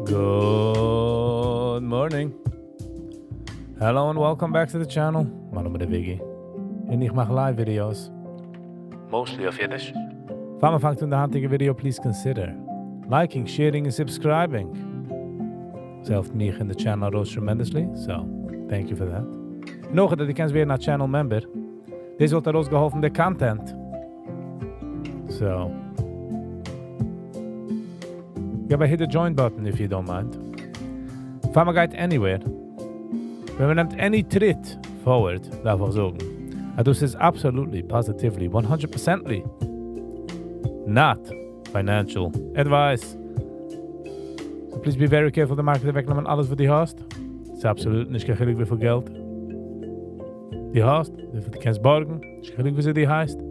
Good morning. Hello and welcome back to the channel. My name is Viggy. And ich mache live videos. Mostly of Yiddish. Before we start the heutige video, please consider liking, sharing and subscribing. It helps me in the channel grows tremendously, so thank you for that. Nog dat je kent weer naar channel member. Dit wordt ons geholpen de content. So you hit the join button if you don't mind. If I'm guide anywhere, when we neemt any treat forward, daarvoor zorgen. And this is absolutely, positively, 100%ly not financial advice. So please be very careful. De markt wegnemen alles wat die hast. Het is absoluut niet gelijk weer voor geld. Die hast, die kannst borgen. Het is gelijk wie ze die heist.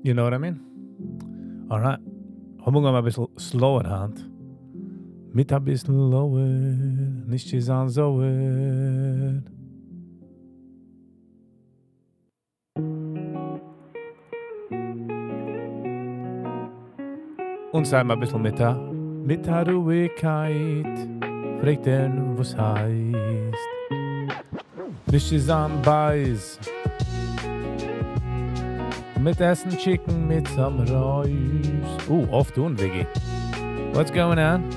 You know what I mean? Alright. I'm going a bisschen slower hand. Mit a bisschen lower. Nicht zu sein so. Und sei mal ein bisschen mit der Ruhigkeit. Fragt was heißt. Nicht zu sein beiß. Mit Essen Chicken mit some rice. Off doing, Viggy. What's going on?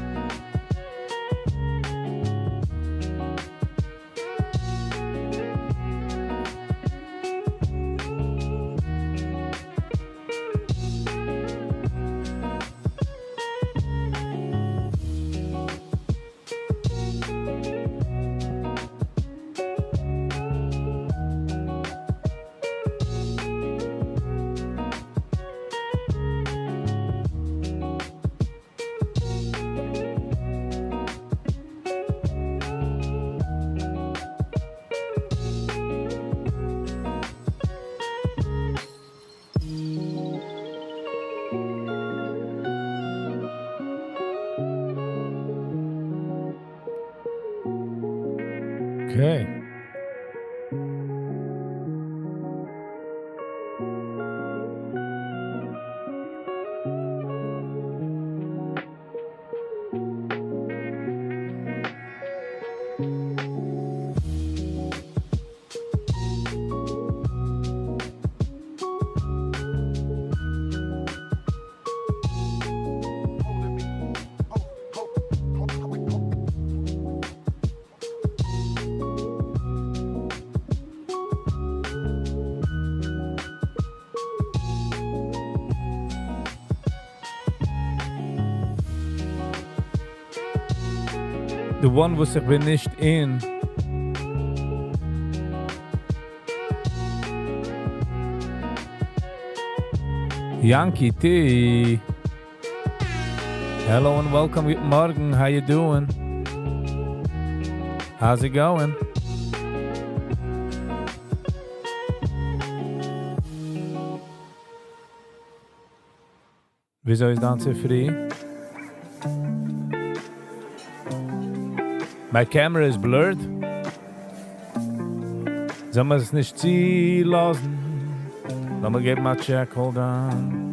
Okay. The one was ich bin nicht in. Yankee T. Hello and welcome. Good morning. How you doing? How's it going? Wieso ist das so free? My camera is blurred. Sollen wir es nicht ziehen lassen? Let me get my check, hold on.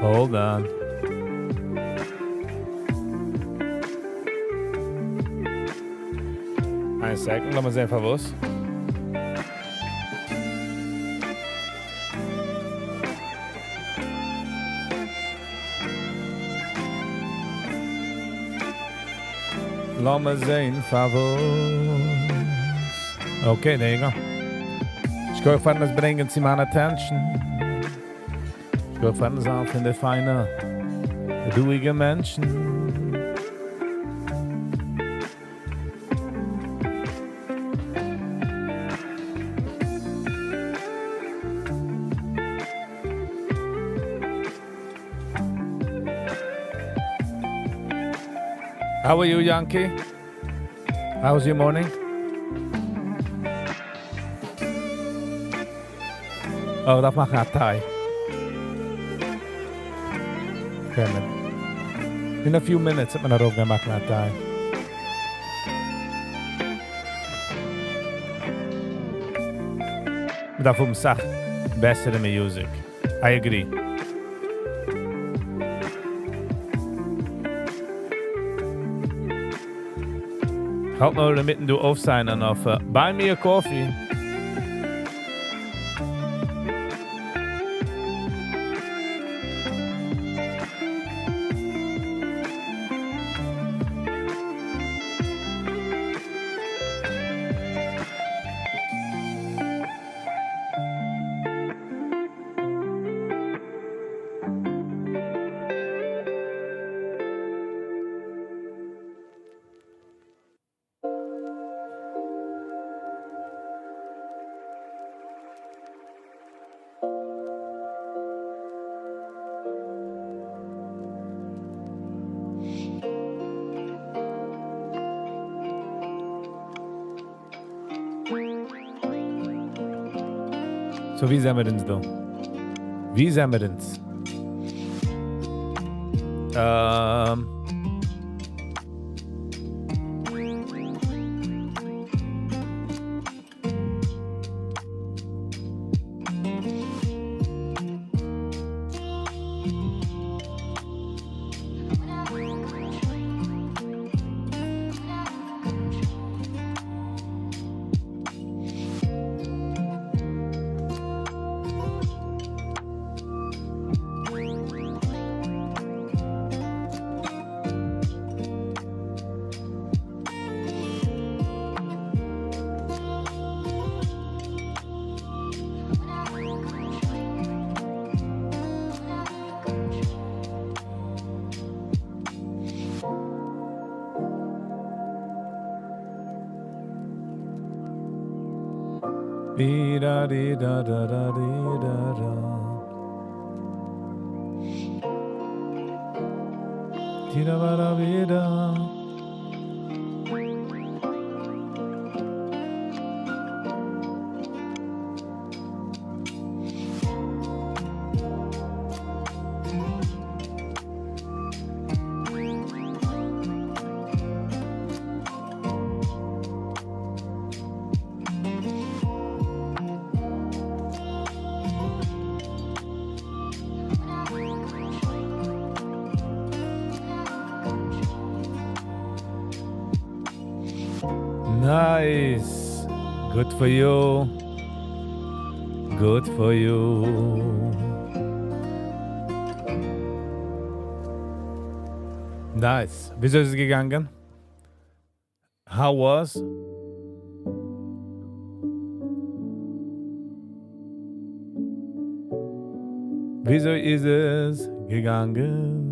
Hold on. Ein Second, lass mal sehen, einfach was. Lass mal sehen, favos. Okay, there you go. Ich gehe von das bringen Sie meine Attention. Ich gehe von das auf in der feine, ruhige Menschen. How are you, Yankee? How was your morning? Oh, dat mag naar Thai. Okay, man. In a few minutes heb ik naar over gemaakt naar Thai. Maar dat voelt me zacht. Beste in music. I agree. Gaat nou er mitten door of zijn en of buy me a coffee. So wie zijn we eens dan? Wie zijn we eens? Da dee da da da dee da da. Dee da ba da dee da. Nice. Good for you. Good for you. Nice. Wieso ist es gegangen? How was? Wieso ist es gegangen?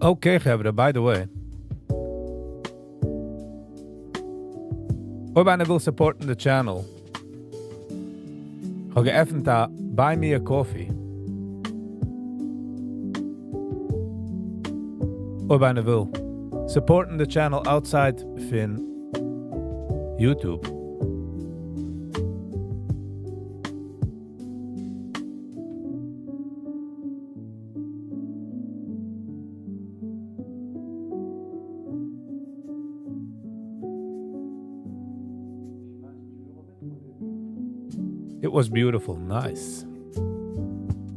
Okay, Gebra, by the way. Ob einer will supporten the channel. Ga geöffnet da Buy Me a Coffee. Ob einer will supporten the channel outside von YouTube. It was beautiful, nice.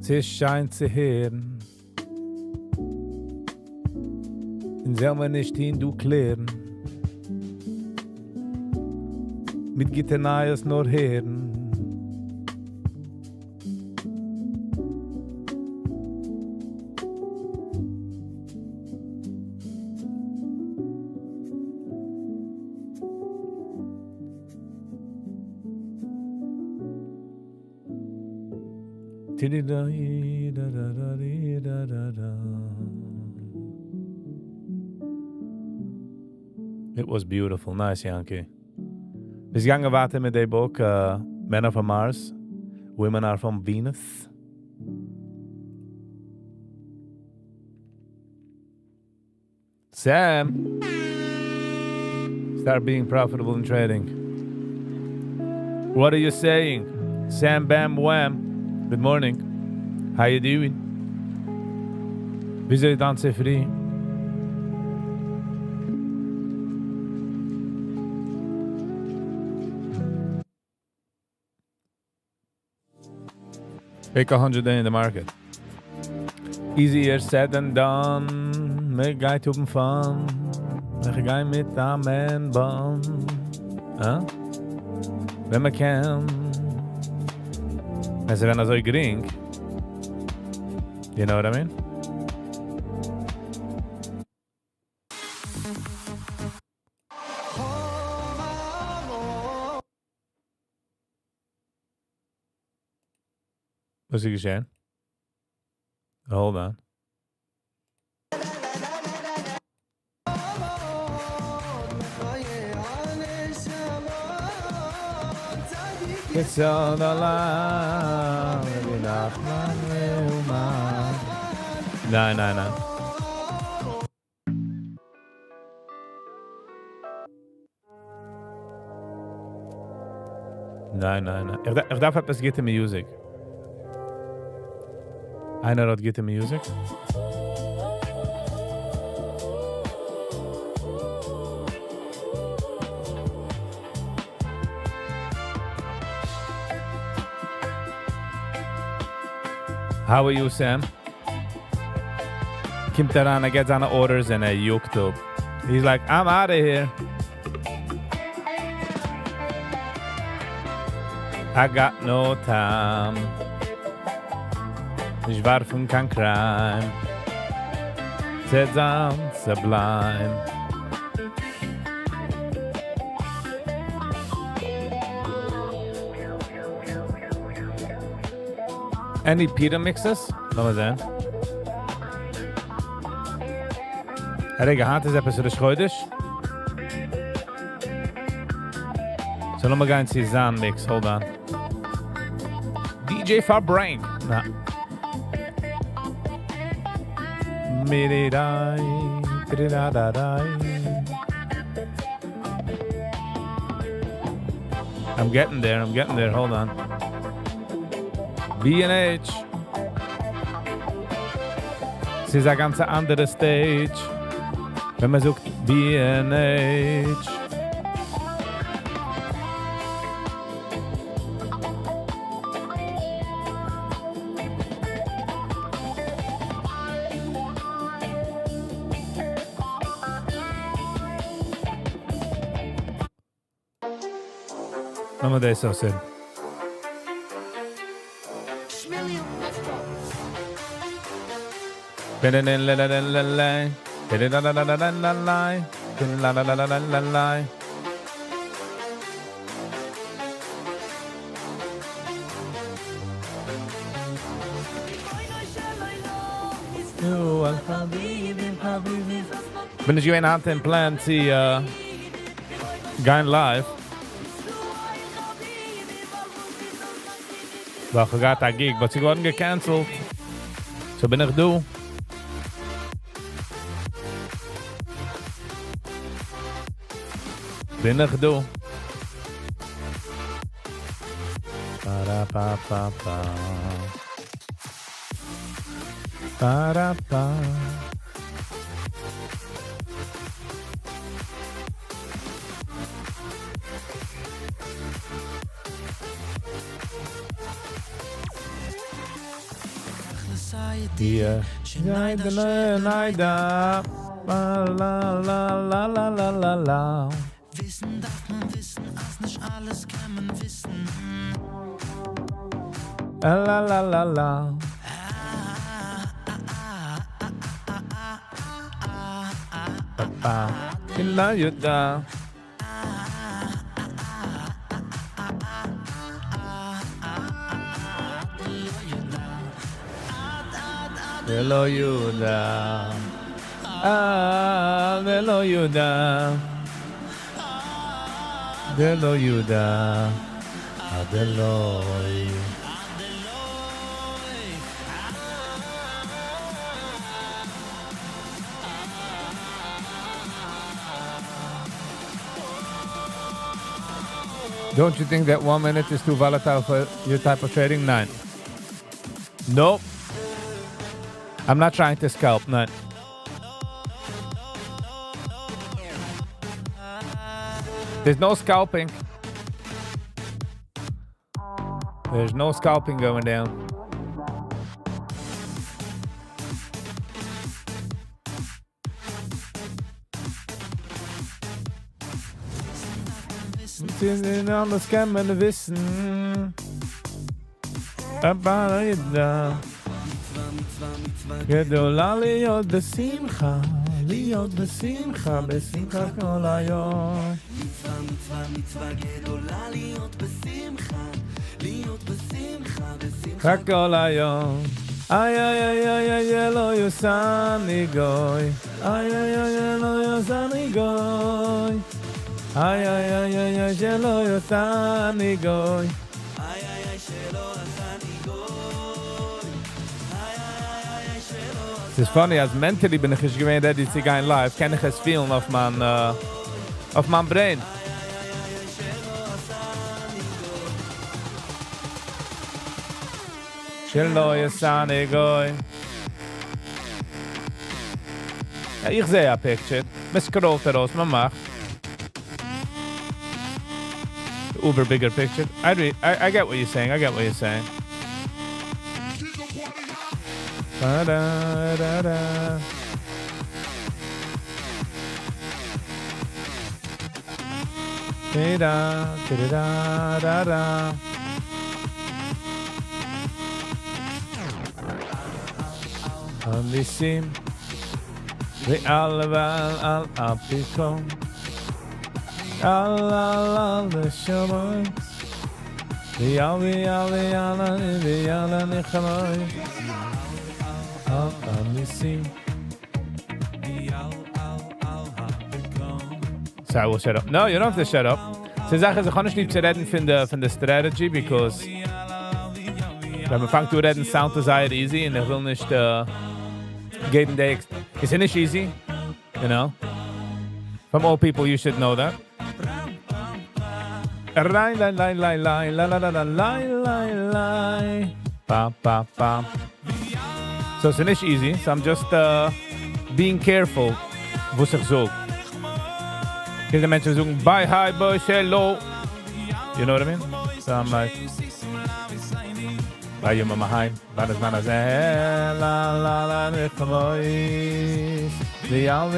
Sie scheint zu hören. In selber nicht hin, du klären. Mit Gitarrenais nur hören. It was beautiful, nice, Yankee. Bis gegangen weiter mit dem Buch Men Are From Mars, Women Are From Venus. Sam, start being profitable in trading. What are you saying? Sam Bam Wham. Good morning. How you doing? Wieso danse free? Pick 100 in the market. Easier said than done. Make guy to fun. Make guy mit a man bun. Huh? Wenn man kann. Also wenn er so gering. You know what I mean? Was ist geschehen? Hold on. It's on the line. Nein, nein, nein. Nein, nein, nein. Ich darf etwas Gitte Music. Einer hat Gitte Music. How are you, Sam? Kommt daran, gets seine orders and juckt up. He's like, I'm out of here. I got no time. Ich werfen kein Crime. Seltsam, sublime. Any Peter mixes? Lass mal sehen. Hey, gehad is etwas für dich heute. So, lass mal gehen zu Zahn Mix. Hold on. DJ Fabrank. Na. I'm getting there, hold on. B&H. Es ist eine ganz andere Stage, wenn man sucht B&H. Vamos de eso, sí. Wenn ich einen hatte einen Plan, sie gehen live. Wel, je gaat daar gig, maar ze worden gecanceld. Zo ben ik doe. Ben ik doe. Para-pa-pa-pa. Para-pa. Hier. Neida, neida. La la la la la la la la. Wissen darf man wissen, als nicht alles kann man wissen. La la la la la. Papa, la yuda. Velo yuda. Ah, velo yuda. Velo yuda. Adeloi. Don't you think that 1 minute is too volatile for your type of trading? None. Nope. I'm not trying to scalp, none. There's no scalping. There's no scalping going down. Alles kann man wissen. Aber da. גדולה להיות בשמחה, להיות בשמחה, בשמחה כל היום. מצווה גדולה להיות בשמחה, להיות בשמחה, בשמחה כל היום. איי איי איי איי איי לא יוסני גוי, איי איי איי לא יוסני גוי, איי איי איי איי שלא יוסני גוי. Es ist funny, als mentally bin ich nicht gewähnt, ready zu gehen live, kann ich es fühlen auf mein Brain. Shelo yasane goy. Ja, ich sehe ein Picture. Man scrollt raus, man macht. Uber bigger picture. I get what you're saying, I get what you're saying. Da-da-da-da. Da-da-da-da-da. הניסים ועל ועל הפתאום על לשמיים ויאל הנחמיים על הניסים Sorry, we'll shut up. No, you don't have to shut up. Sie sagen, ich kann nicht zu reden von der Strategy, because wenn man fängt zu reden, sound is sehr easy und ich will nicht geben der it's nicht easy, you know. From all people, you should know that. So it's nicht easy, so I'm just being careful, was ich sage. Viele Menschen sagen, bye, hi, boy, hello. You know what I mean? So I'm like, bye, you mama, hi. Bye, das Mann, la, la, la, nicht vermois. Vial,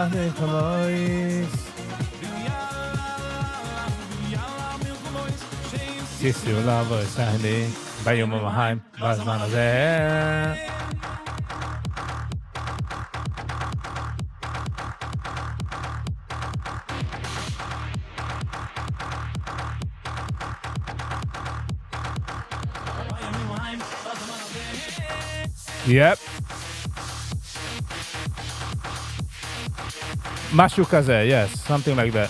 nicht vermois. Kiss you, love, boy, shiny. Bye, you mama, hi. Bye, das Mann, Yep. משהו כזה, yes, something like that.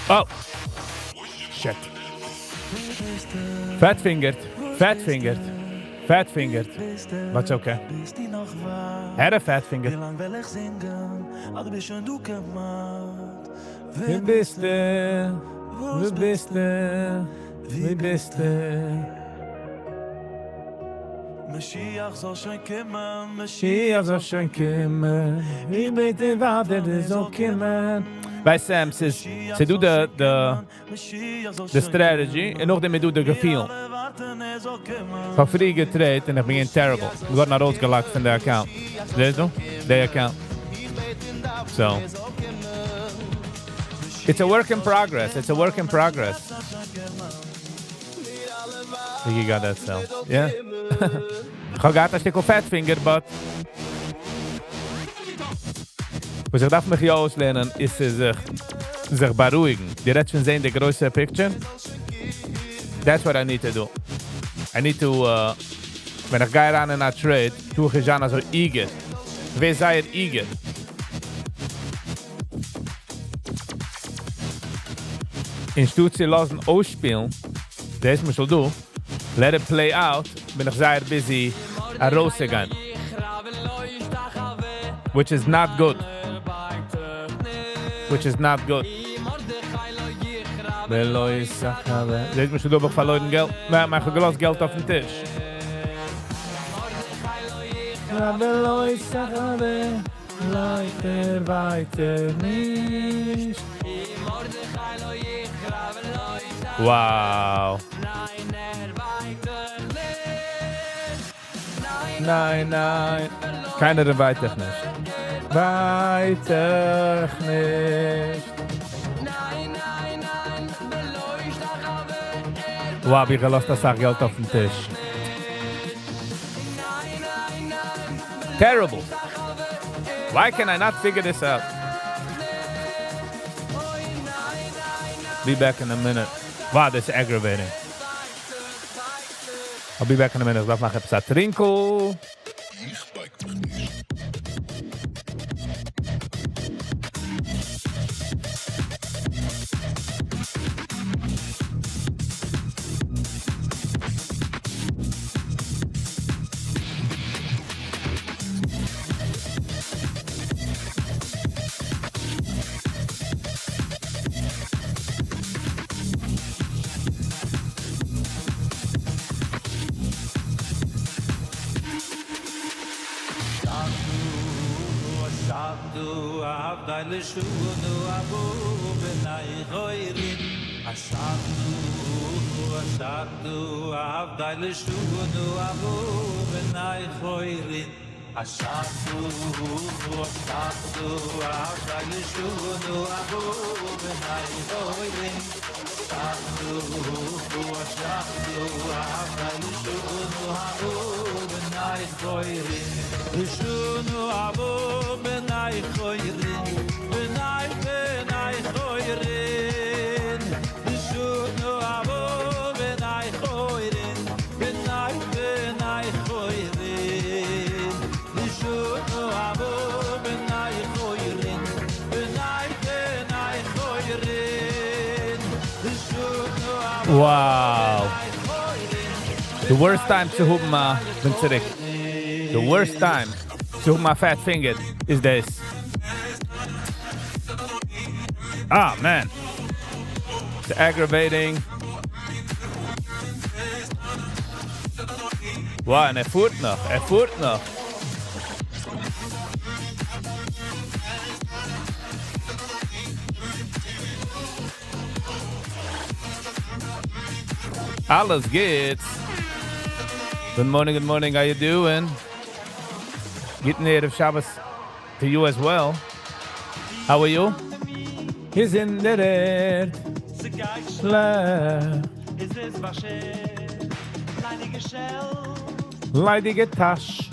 Oh! Shit. Fat fingered. But it's okay. Had a fat finger. Wie bist du? Mashiach soll schon kommen. Ich bete, warte, das soll kommen. Weißt du, sie do the strategy und noch dem do the gefühl. Ich habe früher gedreht und ich bin terrible. Ich wurde nach rausgelagt von der Account. Siehst du? Der Account. So. It's a work in progress. It's a work in progress. You got that so. Yeah. Ich habe gerade ein Stück auf Fatfinger, but... Was ich darf mich hier auslernen, ist sich beruhigen. Die redt schon sehen, die größte Picture. That's what I need to do. I need to, wenn ich gehe ran in a trade, tue ich an also eager. Wer sei eager? In Stutzi lassen ausspielen, das muss ich do. Let it play out, bin ich sehr busy a rausgegangen. Which is not good. Which is not good. Dit moet je doen verloren geld. Maar ik heb glas geld op de tisch. Wow. Nein. Keiner weiter nicht. Weiter nicht. Wow, wie gelost das Geld auf den Tisch. Terrible. Why can I not figure this out? Be back in a minute. Wow, this is aggravating. I'll be back in a minute. Laat maar even trinken. Wow. The worst time to hoop my Vincerik. The worst time to hoop my fat finger is this. Ah, man. It's aggravating. Wow, en voert nog. Alles geht's. Good morning, how you doing? Getting there of Shabbos to you as well. How are you? He's in the red. Leidige Tasch.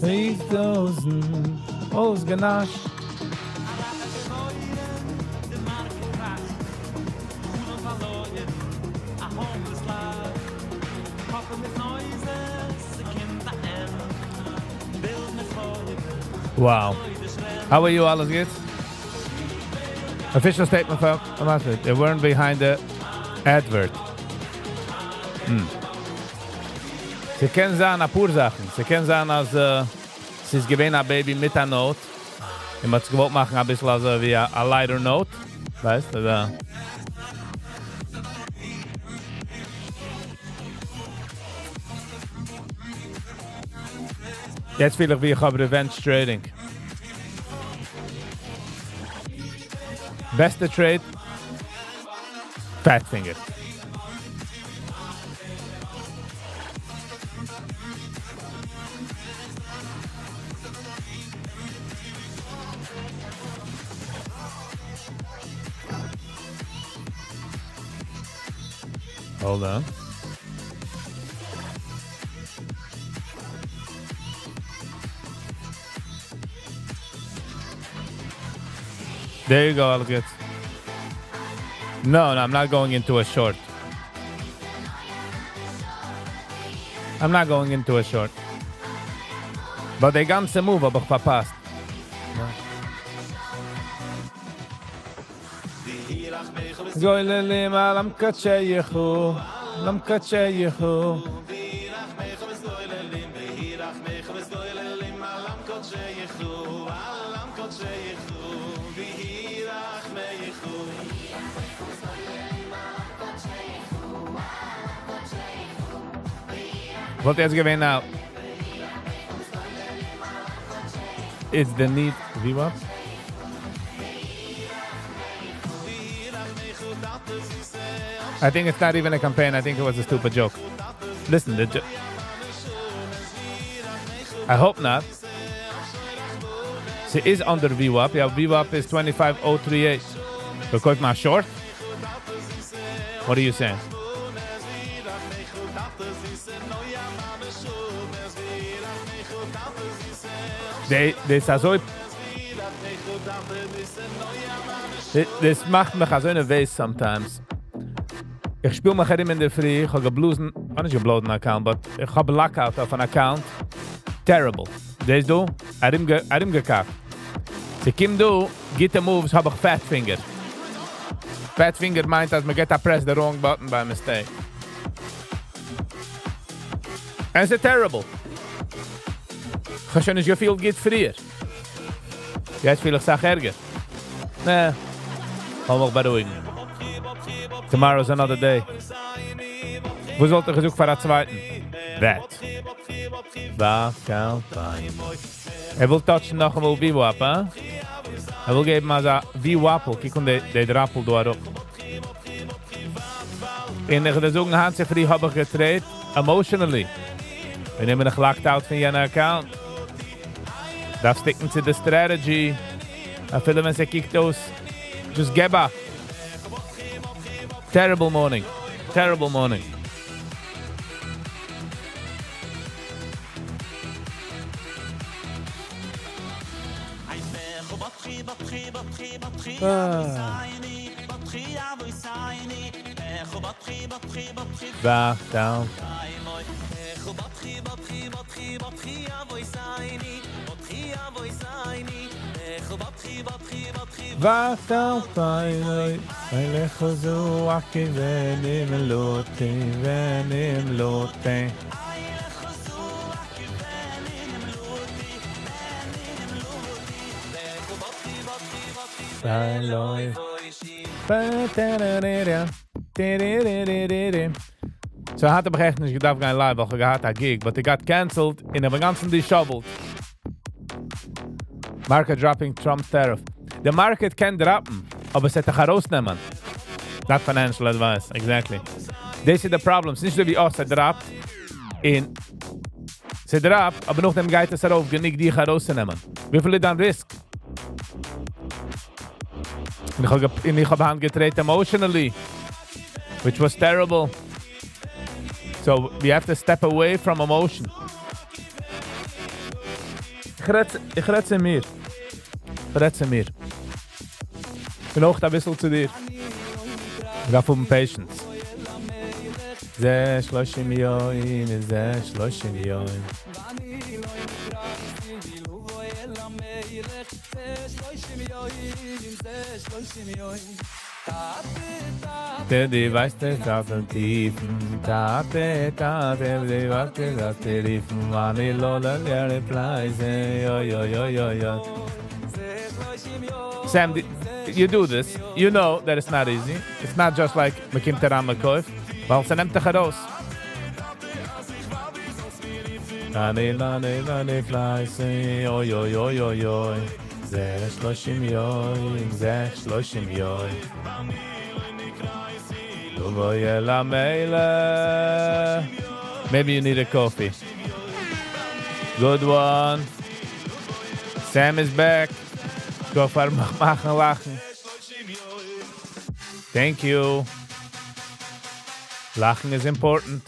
He's dozen. Ausgenasch. Wow. How are you, alles good? Official statement, folks. They weren't behind the advert. Sie kennen sein ein paar Sachen. Sie kennen sein, als sie ist gewesen ein Baby mit einer Note. Ich muss es gewollt machen, ein bisschen also wie a lighter note. Weißt du? Jetzt will ich wie ich habe Revenge Trading. Beste trade. Fat finger. Hold on. There you go, Algit. No, I'm not going into a short. I'm not going into a short. But the ganze move habe ich verpasst. Goyleli malam kacheyechu, lam kacheyechu. What is given now? It's the need VIGGYVIBES. I think it's not even a campaign. I think it was a stupid joke. Listen, I hope not. She is under VIGGYVIBES. Yeah, VIGGYVIBES is 25038. Because my short? What are you saying? Das macht mich so eine Weise sometimes. Ich spiele mich in der Früh, ich habe geblosen, nicht geblosen Account, but ich habe Lockout auf einen Account. Terrible. Das du, ihm gekauft. Sie kommt du, get the moves, habe ich Fat Finger. Fat Finger meint, dass man press the wrong button by mistake. And it's terrible. Ich habe schon nicht gefühlt, geht früher. Jetzt will ich sagen, ärger. Nee, kann mich beruhigen. Tomorrow's another day. Wo sollte ich gesucht für den zweiten? That. Will touchen noch einmal VIGGYVIBES, eh? Will geben als VIGGYVIBES. Kijk om de drappel doorop. In de zoeken Hanse Free heb ik getraind. Emotionally. We nemen een locked out van je account. Dat stikken to the strategy. En veel mensen kijken aus. Just geba. Terrible morning. Terrible morning. Back down. Vatal Pai, Elechozu Aki Venim Lote. So I had to begin to get live, but I had a gig, but it got cancelled in the ganzen disheveled. Market dropping Trump tariff. The market can drop, aber es hätte herausnehmen. Not financial advice, exactly. This is the problem. Since wie us dropped in se drop, aber noch dem geht es darauf, nicht die herausnehmen. Wie viel dann risk? Ich habe handgedreht emotionally, which was terrible. So we have to step away from emotion. Ich rede mir. Ich bin auch ein bisschen zu dir. Ich habe um Patience. Ze 30 מיליון, זה 30 מיליון. Die weißt es auf den Tiefen, Tate, die weißt es auf den Tiefen, Mani Lola, der Preise, yo. Sam, you do this, you know that it's not easy. It's not just like Mekim Teram Mekoif, but it's an empty charos. Mani Preise, yo. זה 30 יום, זה 30 יום. תבואי אל המלך. Maybe you need a coffee. Good one. Sam is back. Go for machen lachen. Thank you. Lachen is important.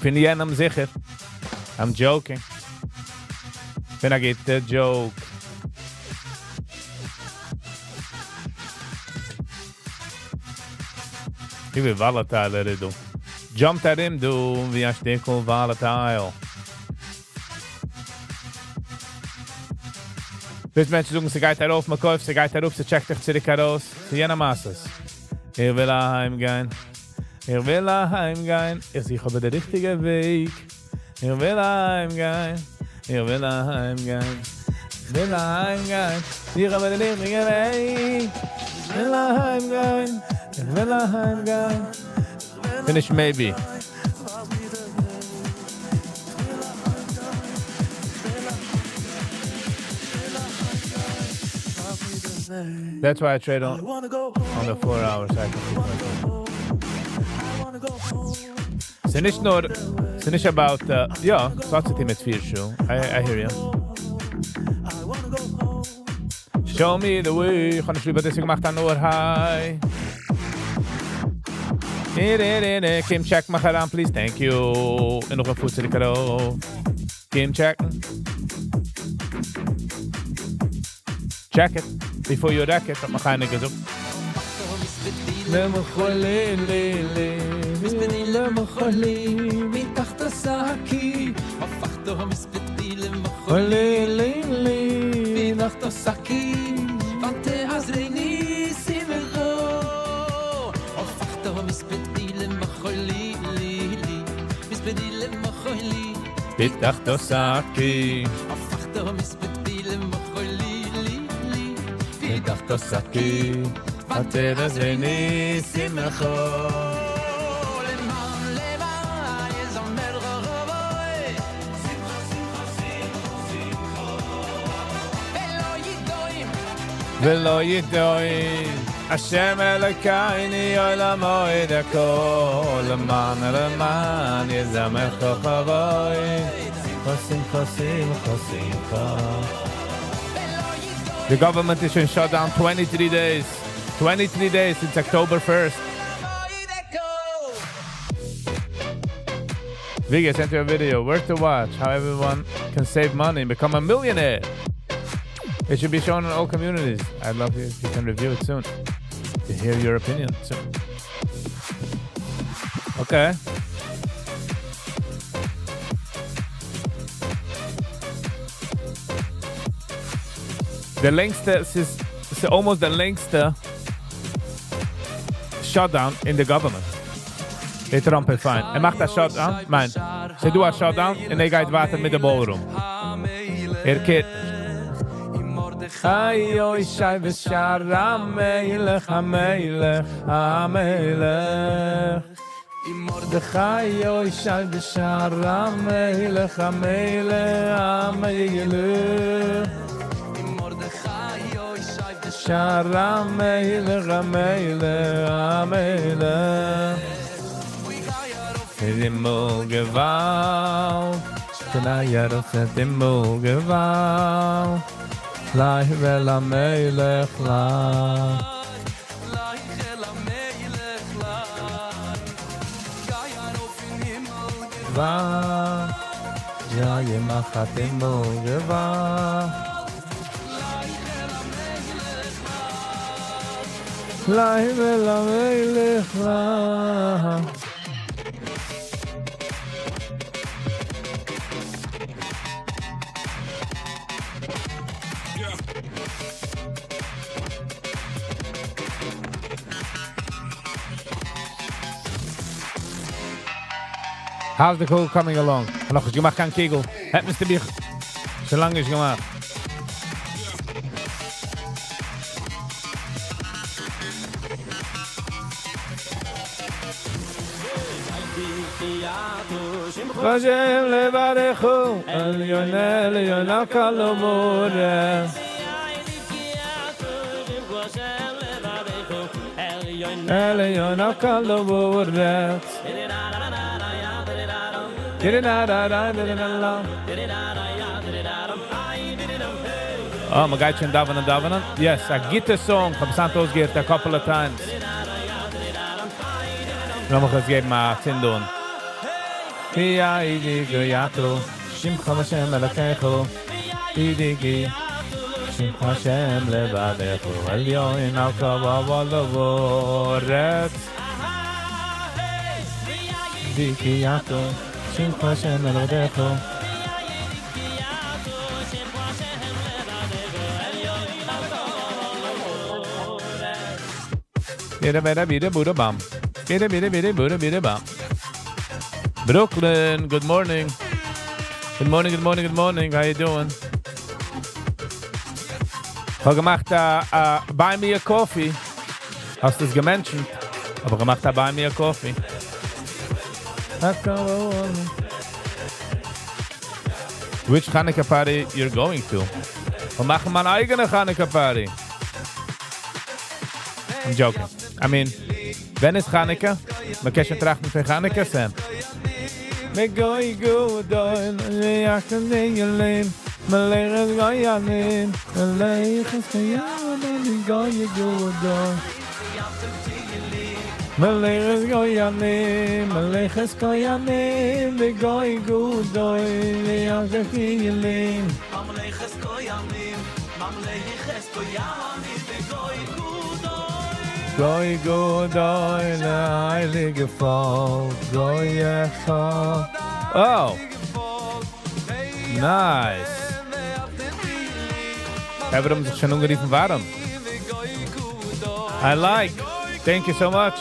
Bin ich einem sicher. I'm joking. Bin I get the joke. Ich will volatile, du. Jump at him, du, wie ein Stickel volatile. Bis Menschen sagen, sie geht darauf, man kauft, sie geht darauf, sie checkt dich zurück heraus. Sie jener Masses. Ich will heimgehen. Ich will heimgehen. Ich sehe aber den richtigen Weg. Ich will heimgehen. Ich will heimgehen. Ich will heimgehen. Ich habe den richtigen Weg. Ich will heimgehen. Ich will heimgehen. Finish maybe. That's why I trade on the 4 hour cycle. C'est nicht about, yeah, lots of mit 4 Schuhe. I hear you. Show me the way. Ich habe nicht lieber das gemacht an nur high. Kim, check mach heran, please. Thank you. En nog een voedsel ik erop. Kim, checken. Check it. Before you wreck it. Dat mag geen gezoek. למה חולה למה חולה מתחת השקי הפכתו מספתי למה חולה מתחת השקי ותעזרי ניסים לך הפכתו מספתי למה חולה מספתי למה חולה מתחת השקי הפכתו מספתי למה חולה מתחת השקי Atera zeni simcho leman leman yezamer rovoy simcha simcha simcha velo yidoim Hashem Elokeinu olamo edakol leman yezamer rovoy simcha simcha simcha The government is in shutdown 23 days. 23 days since October 1st. Viggy sent you a video. Worth to watch. How everyone can save money and become a millionaire. It should be shown in all communities. I'd love you if you can review it soon. To hear your opinion soon. Okay. The längste, es ist almost the längste shutdown in the government. Der Trump ist fein. Macht das Shutdown? Nein. Sie tun ein Shutdown und geht weiter mit dem Ballroom. Geht. Ayo Ishai v'shar HaMelech HaMelech HaMelech Ayo Ishai v'shar HaMelech HaMelech HaMelech Shar HaMelech HaMelech HaMelech Dimul Gewalt Tnayarot Dimul Gewalt Lai vel HaMelech Lai Gewalt Yemachat Dimul Gewalt Lai vel HaMelech Lai How's the cool coming along? Noch eens gemacht kein Kegel. Het müsste mich so lange ist gemacht. Hashem levarechu, el yonel yonel kalomore. Elyon akal vorret. Oh, my guy chin davening. Yes, I get the song from Santos Gate a couple of times. Ramachas gave my tindon. Hiya Viggy yato. Shimcha Hashem Elokecho. Viggy. Shimcha Hashem levadecho. Elyon akal vorret. Viggy yato. Shimcha Hashem levadecho. Bida bam. Bida bam. Brooklyn, good morning. Good morning. How you doing? Ich habe gemacht, buy me a coffee. Hast du es gementioned? Aber gemacht, buy me a coffee. Which Hanukkah party you're going to? Wir machen meine eigene Hanukkah party. I'm joking. I mean, when is Hanukkah? Man kann schon trachten für Hanukkah, Sam. Me goy doin, me achten in je leen. Me leren goy anin, me legen gejanen, me goy doin. Me leren goy anin, me legen goy anin, me goy doin, me achten in je leen. Me legen goy anin, me legen goy anin, me goy doin, heilige Volk, goy echad. Oh, nice. Hebben we hem schon umgeriefen warm? I like. Thank you so much.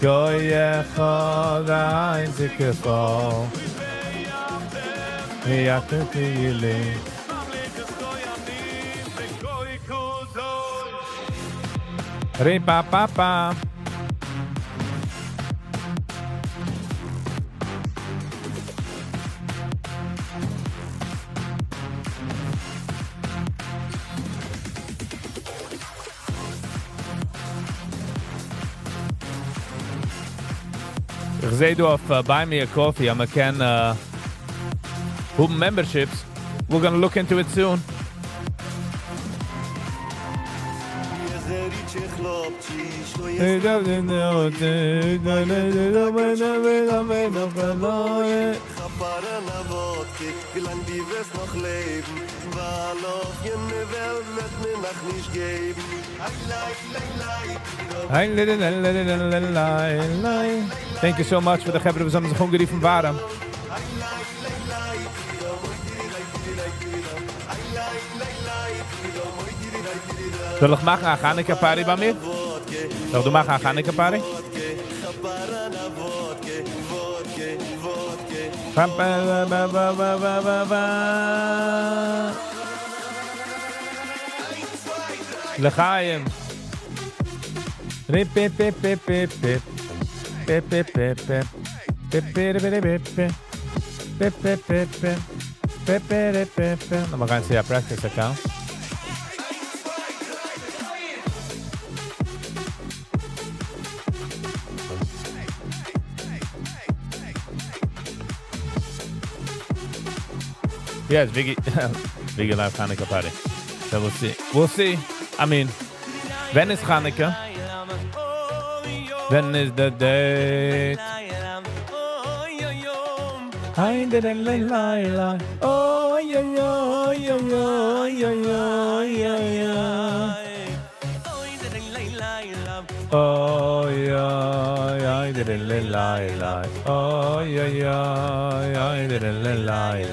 Goy echad, heilige Volk. We are to feeling. Re-pa-pa-pa. Ich sehe du auf Buy Me a Coffee, aber man kann open memberships. We're gonna look into it soon. Wie lang die wirst noch leben, weil auf jene Welt wird mir noch nicht geben. Thank you so much for the Hebrew we zijn gewoon geriefen waren. Soll ich machen eine Hanukkah Party bei mir? Soll du machen eine Hanukkah Party? L'chaim. Rip pip pip pip pip pip pip pip pip pip pip pip pip pip pip. Nou, we gaan zien practice account. Yes, Viggy. Viggy live Hanukkah party. So we'll see. We'll see. I mean, when is Hanukkah? When is the date? I didn't lie. Oh, yeah. Oh, yeah, I didn't lie. Oh, yeah, I didn't lie.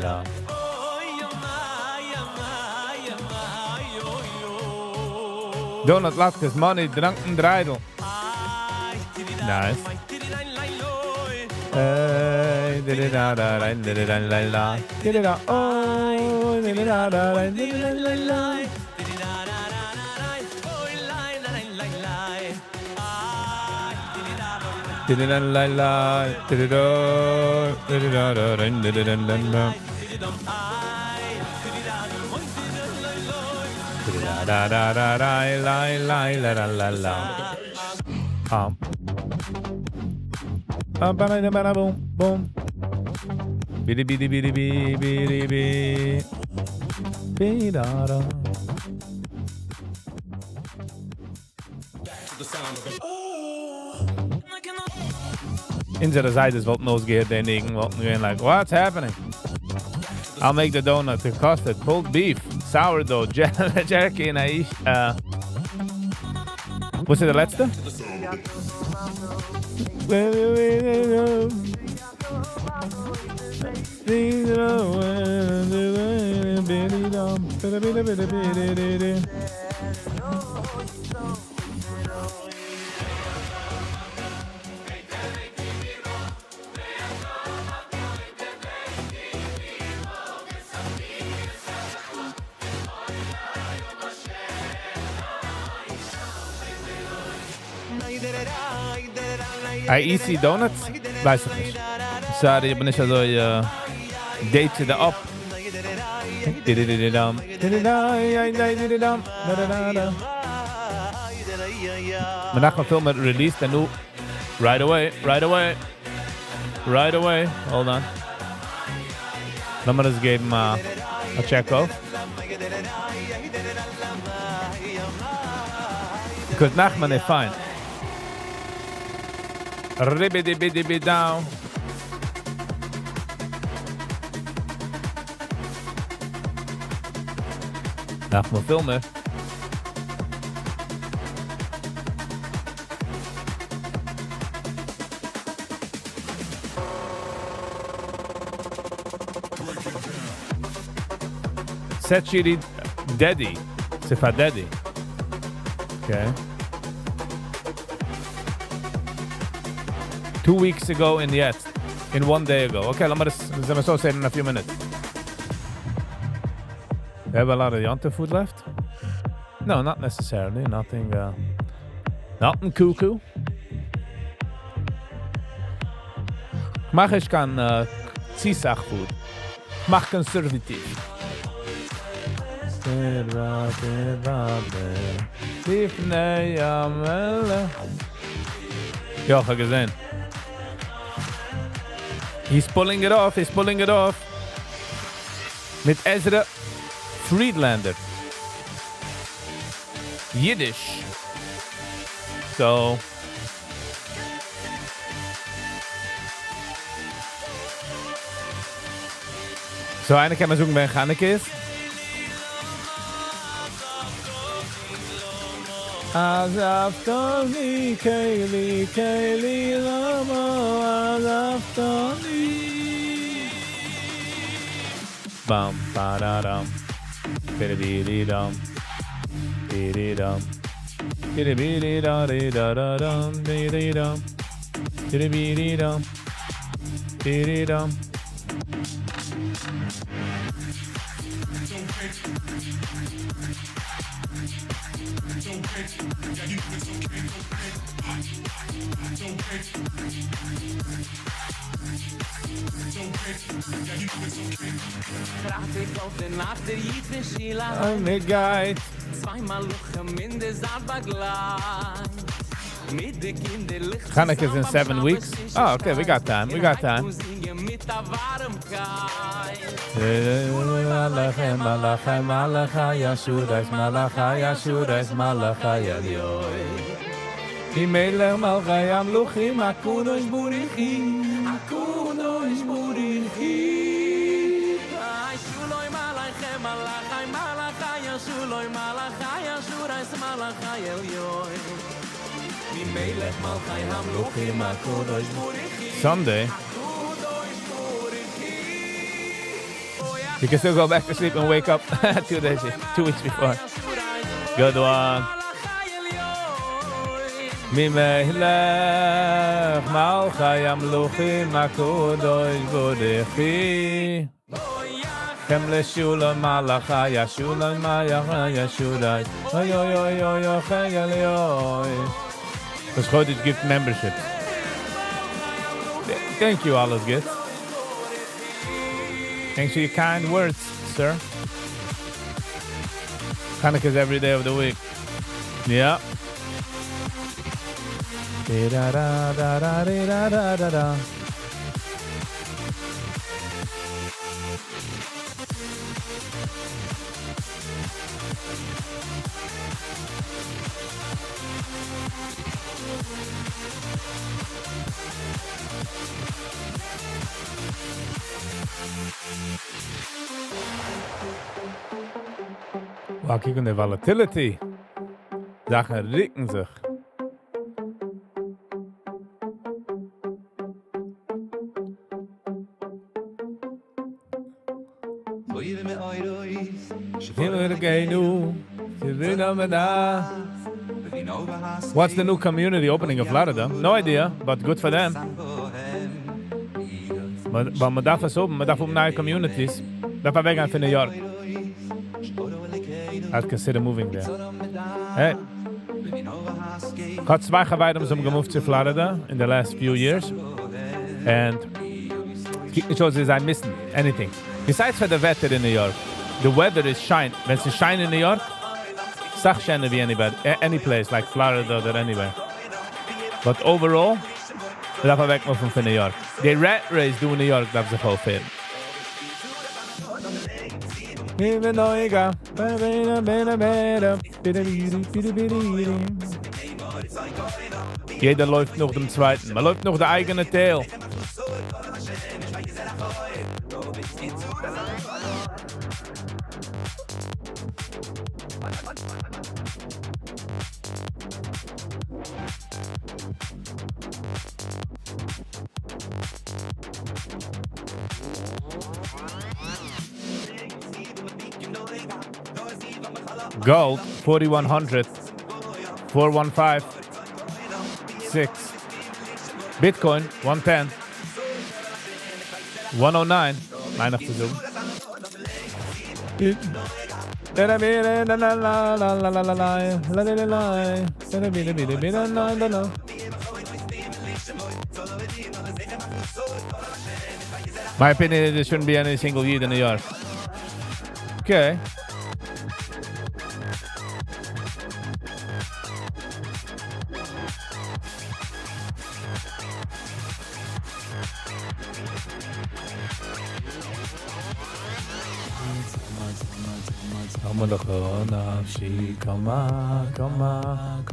Donut Latkes money, dranken dreidel. Nice. Hey, did it out, did it out, did it out, oh, did it out, did it out. Did it out, did it out, did it out, did it out. Da da da da da la la la la la la. Boom boom. Bidi bidi bidi bidi bidi bidi. Bidi da da. Unsere Seite wollten ausgehen, denjenigen wollten gehen like, what's happening? I'll make the donut. It costed pulled beef, sourdough, jerky and aish. Was it the letzte? Easy Donuts? Weiß ich nicht. Sorry, ich bin nicht so date the up. Maar nach dem Film wird released and nu right away. Hold on. Lass mal das geben a check off. Because Nachman is fine. Ribbidi down. Nachman filmen. Set Shiri Daddy. Sifa Daddy. Okay. 2 weeks ago and yet. In 1 day ago. Okay, let me just say in a few minutes. We have a lot of Yonta food left? No, not necessarily. Nothing cuckoo. Mach ich kan Zisach food. Mach conservative. Ja, ich habe gesehen. He's pulling it off. Mit Ezra Friedlander. Yiddish. So. So, eine kann man sagen, wenn Chaneke ist. Azaftoni, Kayli, Lama, Azaftoni. Bum, ba-da-dum, bidi-bidi-dum, bidi-dum, bidi-bidi-da-di-da-da-dum, bidi-dum, bidi-bidi-dum, bidi-dum. I'm a guy. Chanukah is in 7 weeks. Oh, okay, we got time. Malachem, Melech Malchai Amluchim, Akudosh Burichi, Akudosh Burichi. Shuloi Malachem Malachai Malachai, Shuloi Malachai, Ashurais Malachai Elyoy. Melech Malchai Amluchim, Akudosh Burichi. Sunday. You can still go back to sleep and wake up 2 weeks before. Good one. Mimelech Malchai Amluchim Akudosh Burichi. Kem leShuloi Malachai Shuloi Malachai Ashurais. Oy oy oy oy oy oy oy. Das heute gibt memberships. Thank you, alles good. Thanks for your kind words, sir. Hanukkah's every day of the week. Yeah. Da-da-da-da-da-da-da-da. Wow, kijk naar de volatility. Sachen rieken sich. What's the new community opening in Florida? No idea, but good for them. But man darf es oben, man darf neue communities. Darf er weggehen für New York. I'd consider moving there. Hey. Got 2 geweidums gemoved to Florida in the last few years. And it shows is I'm missing anything. Besides for the weather in New York. The weather is shine. When it's shine in New York, sach shine be any place like Florida or anywhere. But overall, darf er wegmoven von New York. The rat race do in New York, darf sich auch fehlen. Jeder läuft noch dem Zweiten. Man läuft noch der eigene Tail. Gold, 4,100, 415, 6. Bitcoin, 110, 109, weinig te doen. My opinion, there shouldn't be any single Yid in New York. Okay.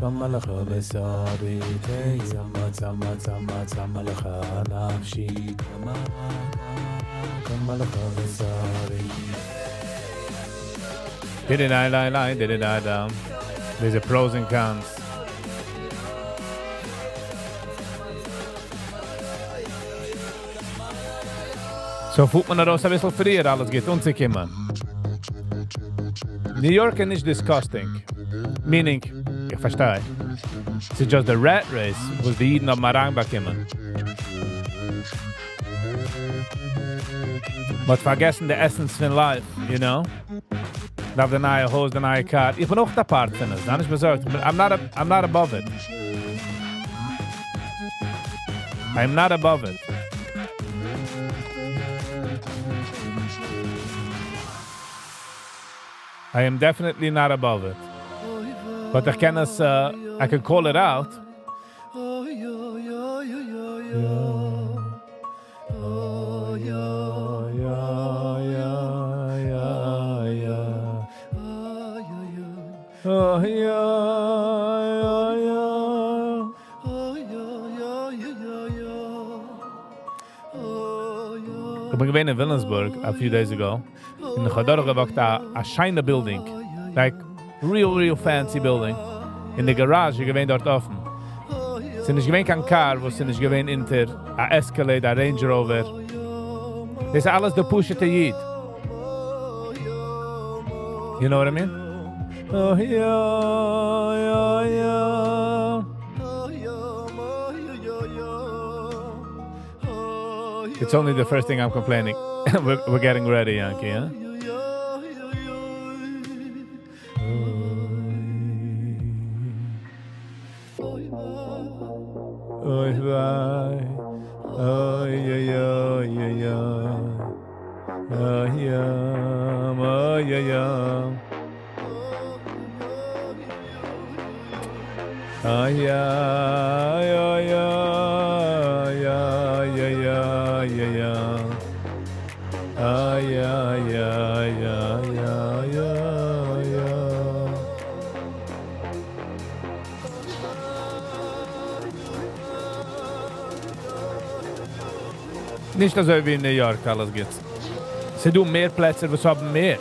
Kama lecha besari te zama lecha nafshi kama lecha besari. Did-it-I-lie-lie. There's a pros and cons. So voelt man daraus ein bisschen früher, alles geht unzukommen. New York is disgusting. Meaning, ich verstehe. It's just the rat race, was die Jiden auf Marang bekommen. But vergessen the essence von life, you know? Darf der neue Hose, der neue Car. Ich bin auch der Part von es, dann ist besorgt. I'm not above it. I'm not above it. I am definitely not above it. But I can call it out. I was in Williamsburg a few days ago. In the Chadorga walked a shiny building. Like, real fancy building. In the garage, you gewinnt dort offen. Es ist nicht gewinnt kein Car, wo es nicht gewinnt inter a Escalade, a Range Rover. Das ist alles der Pusher to Yid. You know what I mean? Oh, It's only the first thing I'm complaining. We're getting ready, Yankee, huh? Oh yeah, yeah, yeah, yeah, yeah, yeah, yeah, yeah. Oh yeah, yeah, yeah, yeah, yeah, yeah. Nicht so wie in New York alles geht. Sie do mehr Plätze, was haben mehr.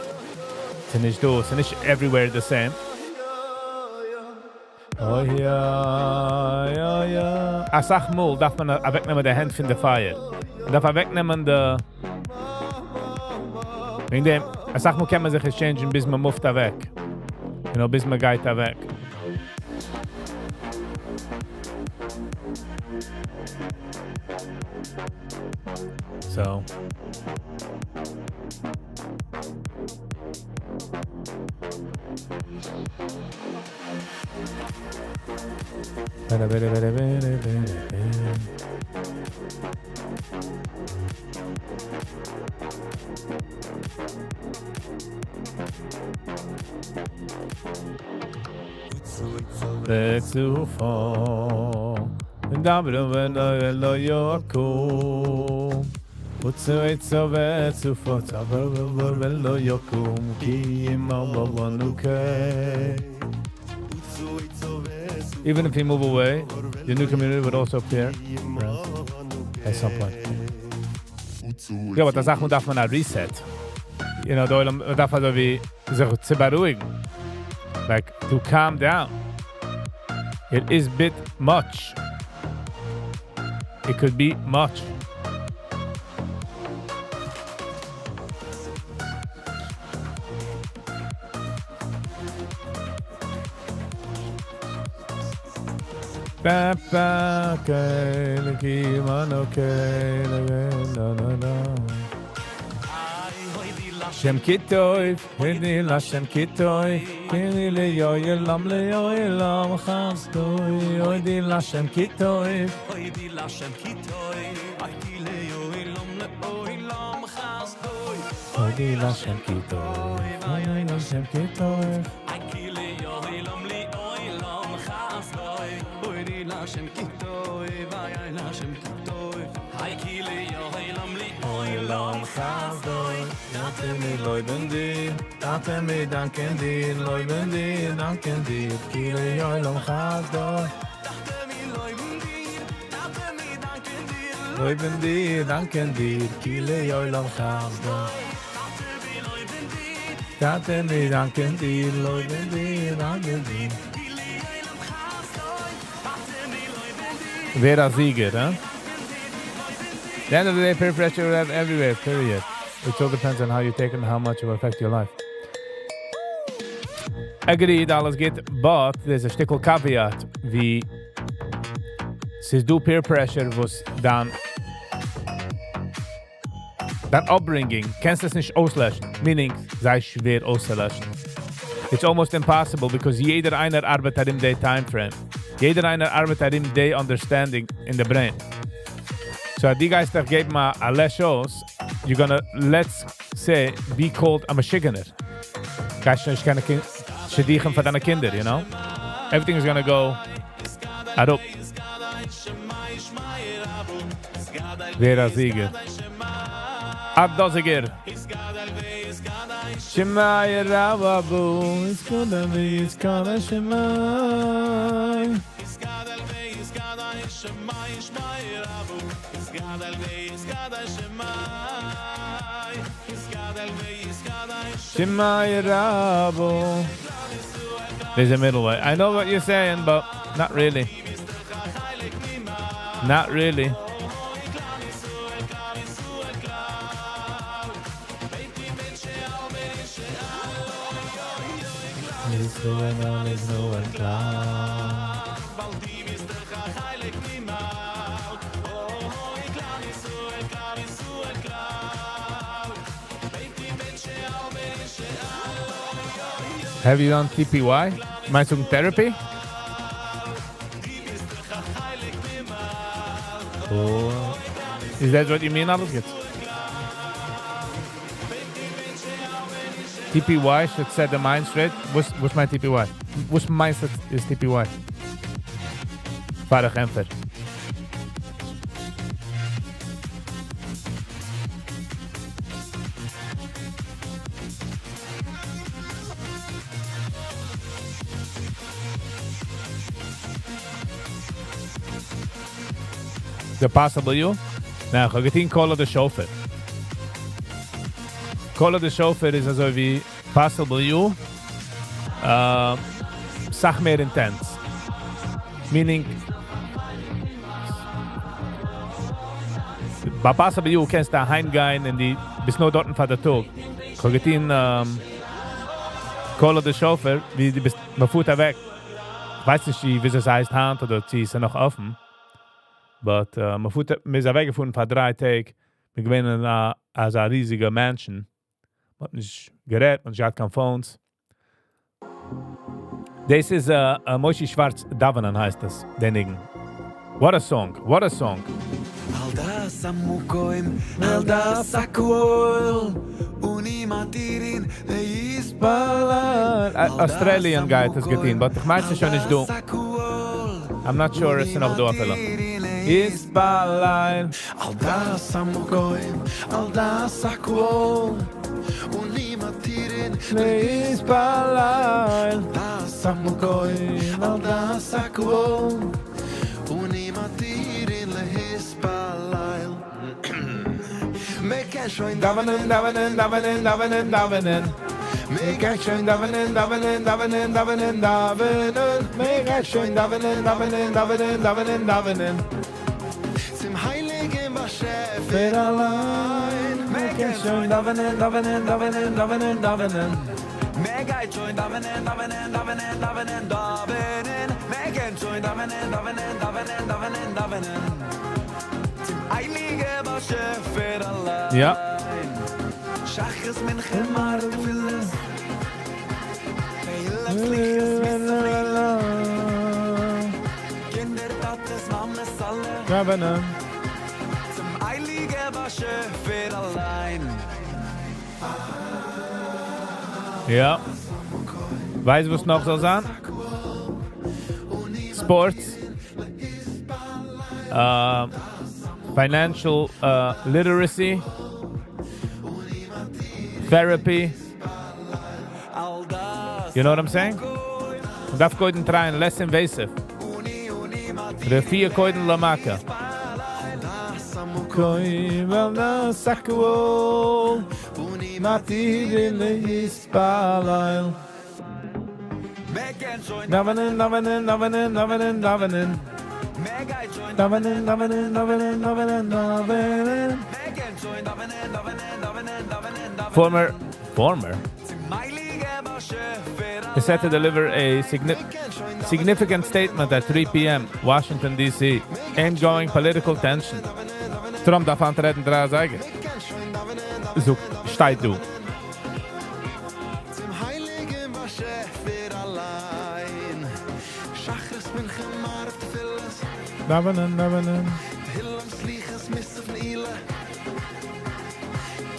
Sie nicht do, sie nicht everywhere the same. Oh ja, ja, ja. Ah, sag mal, darf man wegnehmen die Hand von der Feier. Darf wegnehmen die... Wegen dem, sag mal, kann man sich exchangen, bis man muft da weg. You know, bis man geht da weg. So. Zu fall. Da wenn lo yokum. It's so bad to fall. When lo yokum. Kim Even if you move away, your new community would also appear at some point. Ja, aber da sagt man, darf man ein Reset. You know, da darf man so wie sich zu beruhigen. Like, to calm down. It is bit much. It could be much. Papa, okay, okay, no, no, no. Shem Kitoi, Hini La Shem Kitoi, Hini Le Yoyelam Le Yoyelam Chastoi, Oidi La Shem Kitoi, Oidi La Shem Kitoi, Aiki Le Yoyelam Le Oyelam Chastoi, Oidi La Shem Kitoi, Oidi La Shem Kitoi, Aiki Le Yoyelam Le Oyelam Chastoi, Oidi La Shem Kitoi, Vayai La Shem Kitoi, Aiki Le Yoyelam Le Oyelam Chastoi. Danke mir, Leuten dir, danke mir, danken dir, Leuten dir, danken dir, Kile Yoyelam Chastoi. Leuten dir, danken dir, Kile Yoyelam Chastoi. Danke mir, danken dir, Leuten dir, danken dir. Wer der Sieger, huh? At the end of the day, peer pressure will have everywhere, period. It all depends on how you take it and how much it will affect your life. Agreed, alles geht, but there's a stickel caveat, wie es do peer pressure, was dann upbringing, kannst es nicht auslöschen, meaning, sei schwer auszulöschen. It's almost impossible, because jeder einer arbeitet in the time frame. Jeder einer arbeitet in the understanding in the brain. So die guys that gave me a less shows, you're gonna, let's say, be called a Michiganer. Guys, ich kann schädigen für deine Kinder, you know? Everything is gonna go up. Wer der Sieger? Abdosiger. Shemai Rababu, it's gonna be, it's gonna Shemai. Shemai Rabu. There's a middle way. I know what you're saying, but not really. Not really. Have you done TPY? Meinst du therapy? Oh. Is that what you mean, alles geht? TPY should set the mind straight. What's my TPY? What's mindset is TPY? Fahre Kämpfer. The Possible You? Nou, ik heb Call of the Chauffeur. Call of the Chauffeur is also wie Possible You. Sag meer intense. Meaning, bei Possible You kannst du heimgehen und die bis nur dort von der Tag. Ich habe Call of the Chauffeur, wie die bist, man fuhrt da weg. Ich weiß nicht, wie es heißt, Hand oder sie ist noch offen. But man fuhrt, mir ist weggefunden für 3 Tage. Wir gewinnen als ein riesiger Mansion. Man hat nicht gerät, man hat keine Phones. Das ist Moshi Schwarz Davanan heißt das, denigen. What a song, what a song. Aldas amukoim, aldas akol, unimatirin, Australian guy has getting, but ich weiß schon nicht du. I'm not sure it's noch du afella. Isbalain, aldas amukoim, aldas akol, unimatirin, Isbalain, aldas amukoim, aldas akol. Davanen, Davanen, Davanen, Davanen, Davanen. Make schön Davanen, Davanen, Davanen, Davanen, Davanen. Make schön Davanen, Davanen, Davanen, Davanen, Davanen. Zum heiligen Waschef Für allein. Make schön Davanen, Davanen, Davanen, Davanen, Davanen. Mega schön Davanen, Davanen, Davanen, Davanen, Davanen. Mega schön Davanen, Davanen, Davanen, Davanen, Davanen. Zum heiligen Waschef für allein. Ja. Schachres min Chemar gefülles. Feile Fliches misssuite. Kinder, Tates, Mammes, alle. Davanen. Zum heiligen Waschef für allein. Ja. Weißt du, was noch soll sein? Sports. Financial literacy. Therapy. You know what I'm saying? Und darf koiden trainen, less invasive. De 4 koiden lamaka. Koi wel sakuol. Matir is palail. Davanen, Davanen, Davanen, Davanen, Davanen. Davanen, Davanen, Davanen, Davanen, Davanen. Former. Is set to deliver a significant statement at 3 p.m. Washington, D.C. Ongoing political tension. Trump darf antreten, 3 sagen. So, steht du. Davanen, Davanen.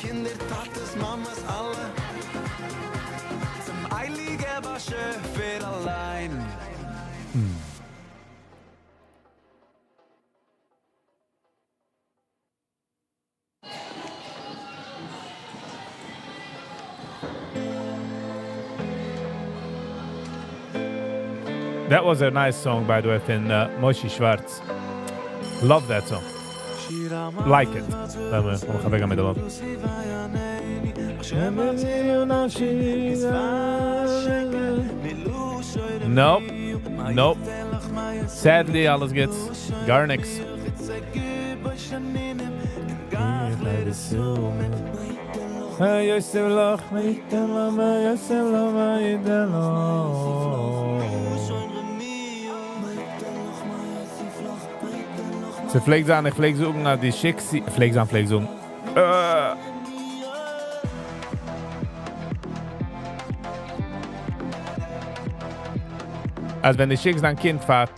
Kinder, Tates, Mammes, alle. Zum heiligen Waschef für allein. That was a nice song, by the way, from Moshi Schwarz. Love that song. Like it. Nope. Sadly, alles geht's gar nix. Sie pflegt an, ich pflege suchen, die Schicksi... Pflege suchen. Also wenn die Schicks ein Kind fährt,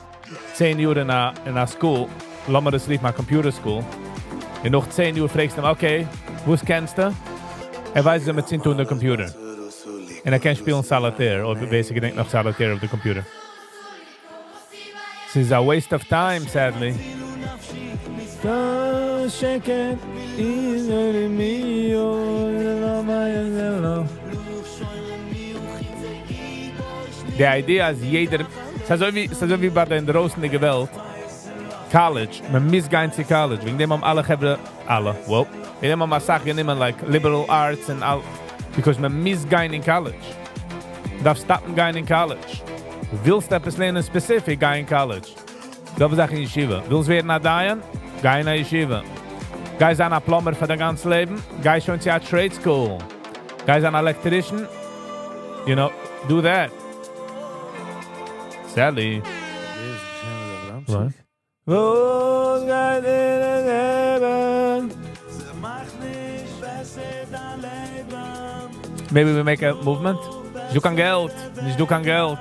10 Jahre in einer School, lass mir das lief mal Computer School, und noch 10 Jahre fragst du ihm, okay, was kennst du? Weiß, dass er mit 10 Stunden der Computer. Und kann spielen Solitaire, oder basically denkt noch Solitaire auf dem Computer. This is a waste of time, sadly. The idea is jeder... So wie bei den draußen Welt. College. Man missgein zu college. Wegen dem alle Gebre... Alle. Well. Wegen dem man sagt, nehmen like liberal arts and all... Because man missgein in college. Darf stoppen gein in college. Willst etwas lernen specific, gein in college. Dat was in Yeshiva. Willst werden nach Dayan? Geh in Yeshiva. Geh sein ein Plumber für dein ganzes Leben? Geh schon zu einer Trade School. Geh sein Electrician? You know, do that. Sadly. What? Maybe we make a movement? Du kan Geld. Nicht du kan Geld.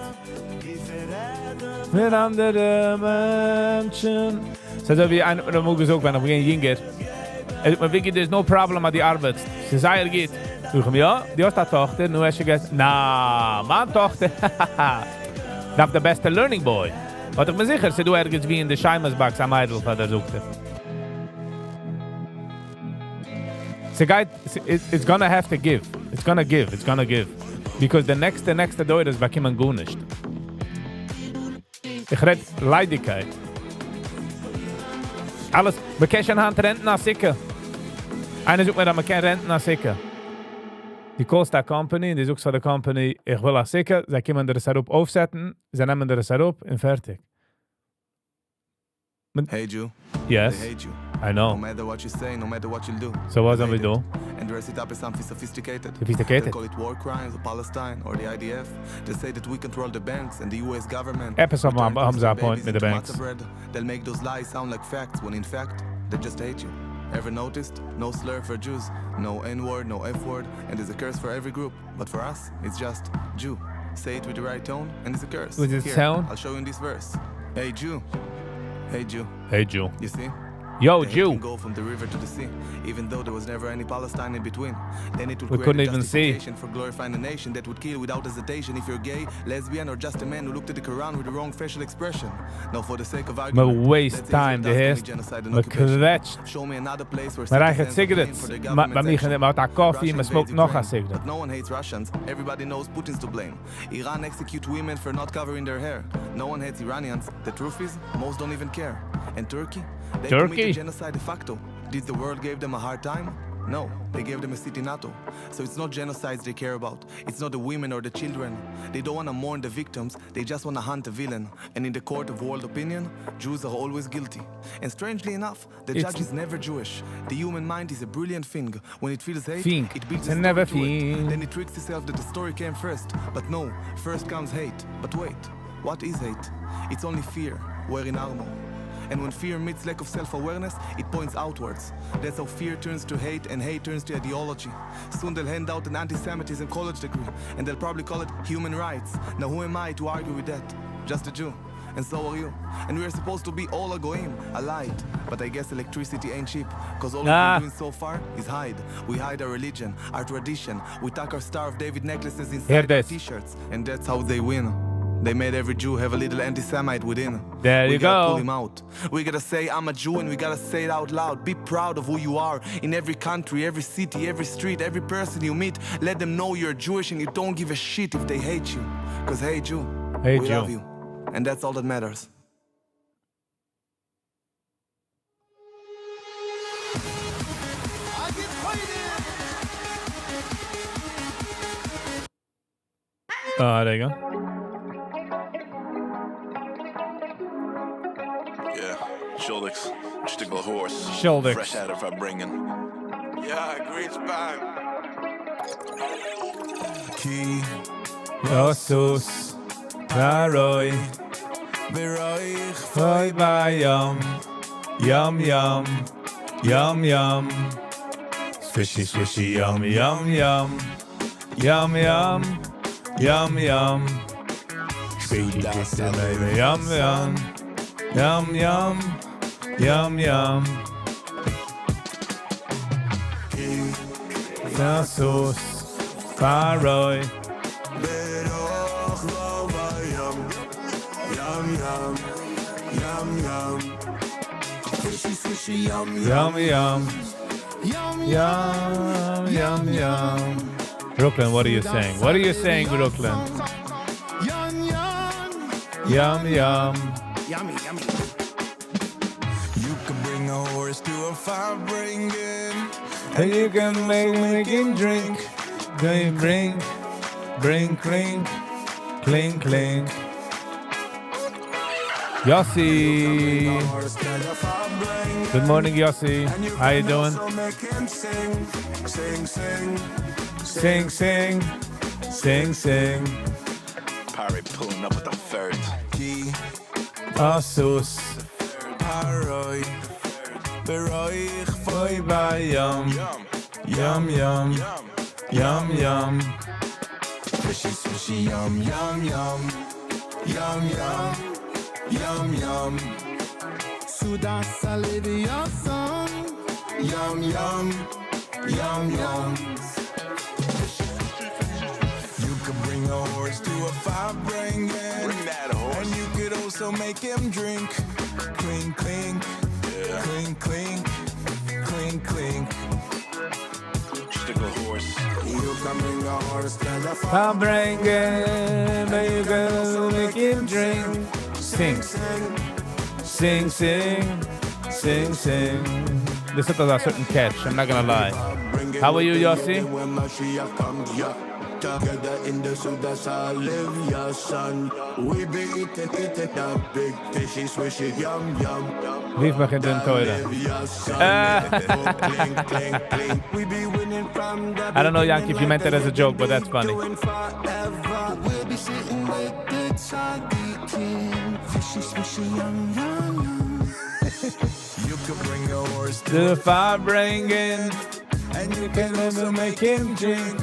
Mit anderen Menschen. So wie ein, oder muss gesagt, wenn ich ein Jünger. Man Viggy, there's no problem at die Arbeit. Sie sei geht. Ich mir, ja, die hast eine Tochter, nur hast du gesagt, na, meine Tochter. Das ist der beste Learning Boy. Aber ich bin sicher, sie du ergens wie in der Scheimersbox am Eidl von der Suchte. Sie geht, it's gonna have to give. It's gonna give. Because the next Deut ist bekommen gut nicht. Ich red Leidigkeit. Alles, wir können schon Hand renten als Sikke. Einer sucht mir, dass wir keine Renten als Sikke. Die calls der Company, die sucht für die Company, ich will als Sikke, sie können das Setup aufsetzen, sie nehmen das Setup und fertig. Hate you. Yes. They hate you. I know. No matter what you say, no matter what you do. So what they do we hate do? it. And dress it up as something sophisticated. Sophisticated. They call it war crimes or Palestine or the IDF. They say that we control the banks and the US government. Etwas We turn haben sie ein Christian Point babies mit den into Banks. matzah bread. They'll make those lies sound like facts when in fact, they just hate you. Ever noticed? No slur for Jews, no N-word, no F-word, and there's a curse for every group. But for us, it's just Jew. Say it with the right tone, and it's a curse. With the Here, sound? I'll show you in this verse. Hey Jew. Hey Jew. Hey, Jew. You see? Yo, They Jew. can go from the river to the sea, even though there was never any Palestine in between. Then it would We create couldn't a even see. justification for glorifying a nation that would kill without hesitation if you're gay, lesbian, or just a man who looked at the Quran with the wrong facial expression. Now, for the sake of argument, Maar waste let's say time, Israel de does heerst. commit genocide and Maar occupation. kwetscht. Show me another place where Maar hij gaat citizens are blamed cigarettes. for their Maar government's mij action. met haar koffie, Russia maar invades smokt nog Ukraine, een cigarette. But no one hates Russians. Everybody knows Putin's to blame. Iran execute women for not covering their hair. No one hates Iranians. The truth is, most don't even care. And Turkey? They committed genocide de facto. Did the world give them a hard time? No, they gave them a seat in NATO. So it's not genocides they care about. It's not the women or the children. They don't want to mourn the victims. They just want to hunt the villain. And in the court of world opinion, Jews are always guilty. And strangely enough, the judge is never Jewish. The human mind is a brilliant thing. When it feels hate, it builds a story never to it. think. Then it tricks itself that the story came first. But no, first comes hate. But wait, what is hate? It's only fear, wearing armor. And when fear meets lack of self-awareness, it points outwards. That's how fear turns to hate and hate turns to ideology. Soon they'll hand out an anti-Semitism college degree, and they'll probably call it human rights. Now who am I to argue with that? Just a Jew. And so are you. And we are supposed to be all a goyim, a light. But I guess electricity ain't cheap, cause all we're doing so far is hide. We hide our religion, our tradition. We tuck our Star of David necklaces inside our t-shirts. And that's how they win. They made every Jew have a little anti-Semite within. There you We gotta go. pull him out. We gotta say, I'm a Jew, and we gotta say it out loud. Be proud of who you are in every country, every city, every street, every person you meet. Let them know you're Jewish and you don't give a shit if they hate you. Cause hey Jew, Hey, we Jew. love you. And that's all that matters. There you go. Yeah, Schuldigs, Stigl horse. Schuldigs. Fresh out of Verbringen. Ja, Greenspan. Ki, Jesus, Roy, beroich, Roy Bayam, Yum Yum, Yum Yum, Swishy Swishy Yum Yum Yum, Yum Yum, Yum Yum, Sweetie Kissy Baby Yum Yum, Yum Yum, Yum Yum, Jesus, Roy. Beroch lo vayam. Yam yam. Yum, yum. Fishy, swishy, yum, Yum, yum. Yum, yum, yum. Brooklyn, what are you saying? What are you saying, Brooklyn? Yum, yum. Yum, yum. Yummy, yummy. You could bring a horse to a fire bringing. And you can make him drink. Drink, drink, clink, clink, clink. Yossi. Good morning, Yossi. How you doing? Sing, sing, sing, sing. Parry pulling up with the third. Asus. Paroi. Beroich Boy, bye, yum. Yum, Yum, yum. yum. Yum, yum. Fishy, swishy, yum, yum, yum. Yum, yum. Yum, yum. Sudas Olivia song. Yum, yum. Yum, yum. You could bring a horse to a fire bringing. Bring that horse. And you could also make him drink. Clink, clink. Yeah. Clink, clink. Clink, clink. Stick a horse. You can bring a horse to the fire. I'm bringing, but you can make him drink. Sing, sing, sing, sing, sing. This has a certain catch, I'm not gonna lie. How are you, Yossi? Together in the soup, that's how I live, your son. We be eating that big fishy, swishy, yum, yum. Leave me in den Toilet. We be winning from the I don't know, Yankee, if you meant that as a joke, but that's funny. We'll be sitting with the king. Fishy, swishy, yum, yum, yum. You could bring a horse to The fire bringing, and you can never make him drink.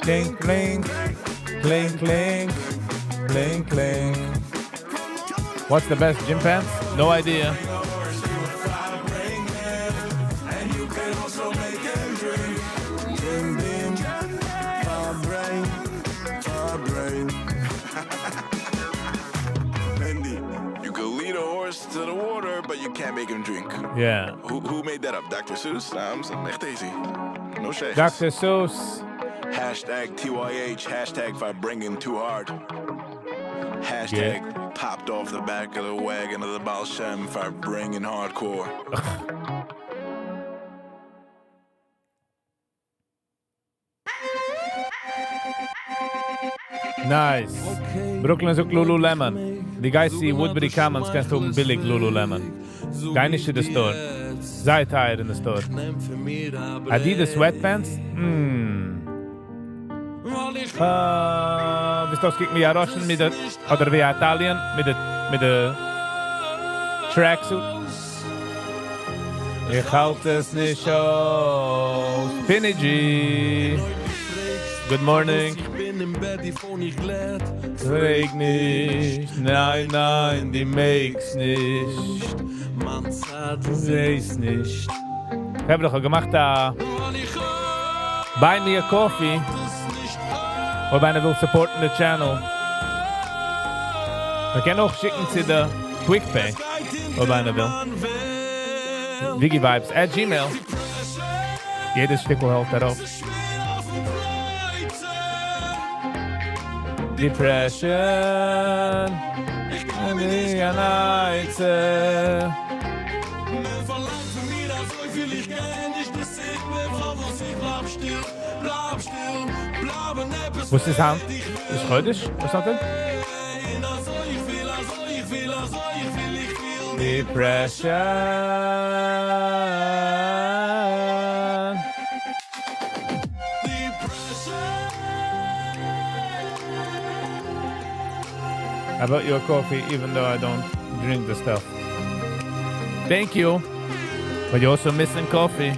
Clink, clink, clink, clink, clink, clink. What's the best, gym pants? No idea. and you can also make him drink. Bim, bim, far brain. Bendy, you could lead a horse to the water, but you can't make him drink. Yeah. Who made that up? Dr. Seuss? I'm echt easy. No shakes. Dr. Seuss. Hashtag TYH, hashtag if I bring him too hard. Hashtag popped off the back of the wagon of the Baal Shem if I bring in hardcore. Nice. Brooklyn sucht Lululemon. Die guys see Woodbury Commons kannst du billig Lululemon. Geh nicht in the store. Sei teuer in the store. Adidas sweatpants? Bist du kick mir ja Roschen mit der, oder wie Italien, mit der Tracksuit. Ich halte es nicht aus. Finny G. Good morning. Ich bin im Bett, die Phone nicht lädt. Reg nicht, nein, nein, die makes nicht. Man sagt, Du weißt nicht. Ich hab doch gemacht da Buy Me a Coffee. Ob einer will supporten the channel. Wir können auch schicken zu der QuickPay. Ob einer will. VIGGYVIBES at Gmail. Jedes Stück hält darauf. Depression. And the nights. Was ist das Hand? Ist heute? Was hat er? Depression. I bought you a coffee even though I don't drink the stuff. Thank you. But you're also missing coffee.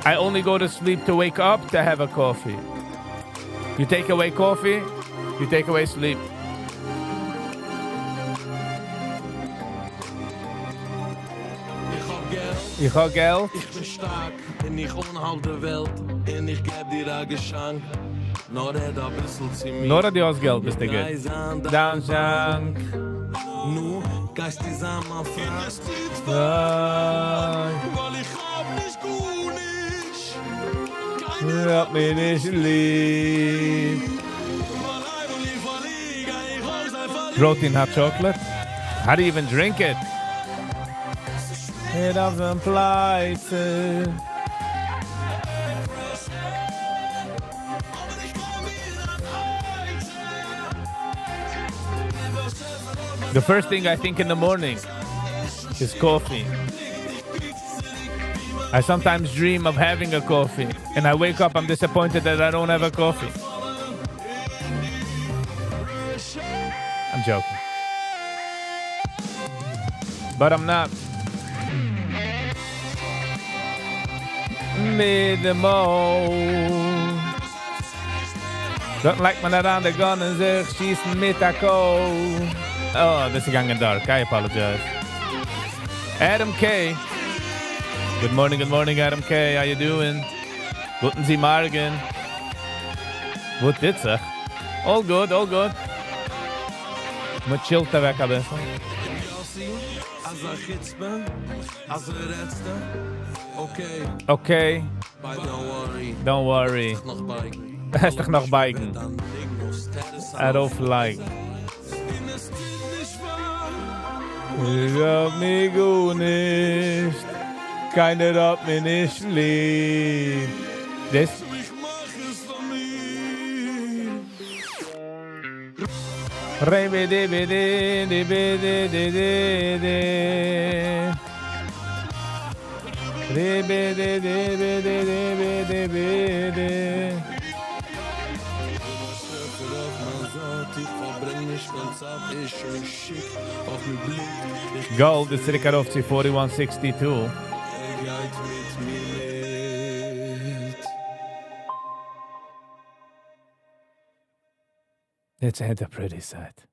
I only go to sleep to wake up to have a coffee. You take away coffee, you take away sleep. Ich hab Geld. Ich bin stark und ich unhalt der Welt und ich geb dir ein Geschenk. Nur ein bisschen zu mir. Nur die aus Geld bist du gut. Down, Shank. Nu, geist die Samen fragt. Weil ich hab nicht gut nicht. Hab mich nicht lieb. Protein hot chocolate? How do you even drink it? It doesn't pleite. The first thing I think in the morning is coffee. I sometimes dream of having a coffee, and I wake up, I'm disappointed that I don't have a coffee. I'm joking. But I'm not. Mid the mo. Don't like me around the gun and zeg, schießen mit der Co. Oh, this is going dark. I apologize. Adam K. Good morning, Adam K. How you doing? Guten Sie Morgen. Wat dit zeg? All good, all good. Met chillt er weg, abes. Okay. Don't worry. Hij is toch nog biken? Erover like. Ich hab mich gut nicht. Keiner hat mich nicht lieb. Das? Gold is Rikarovci 4162. It's a pretty sight.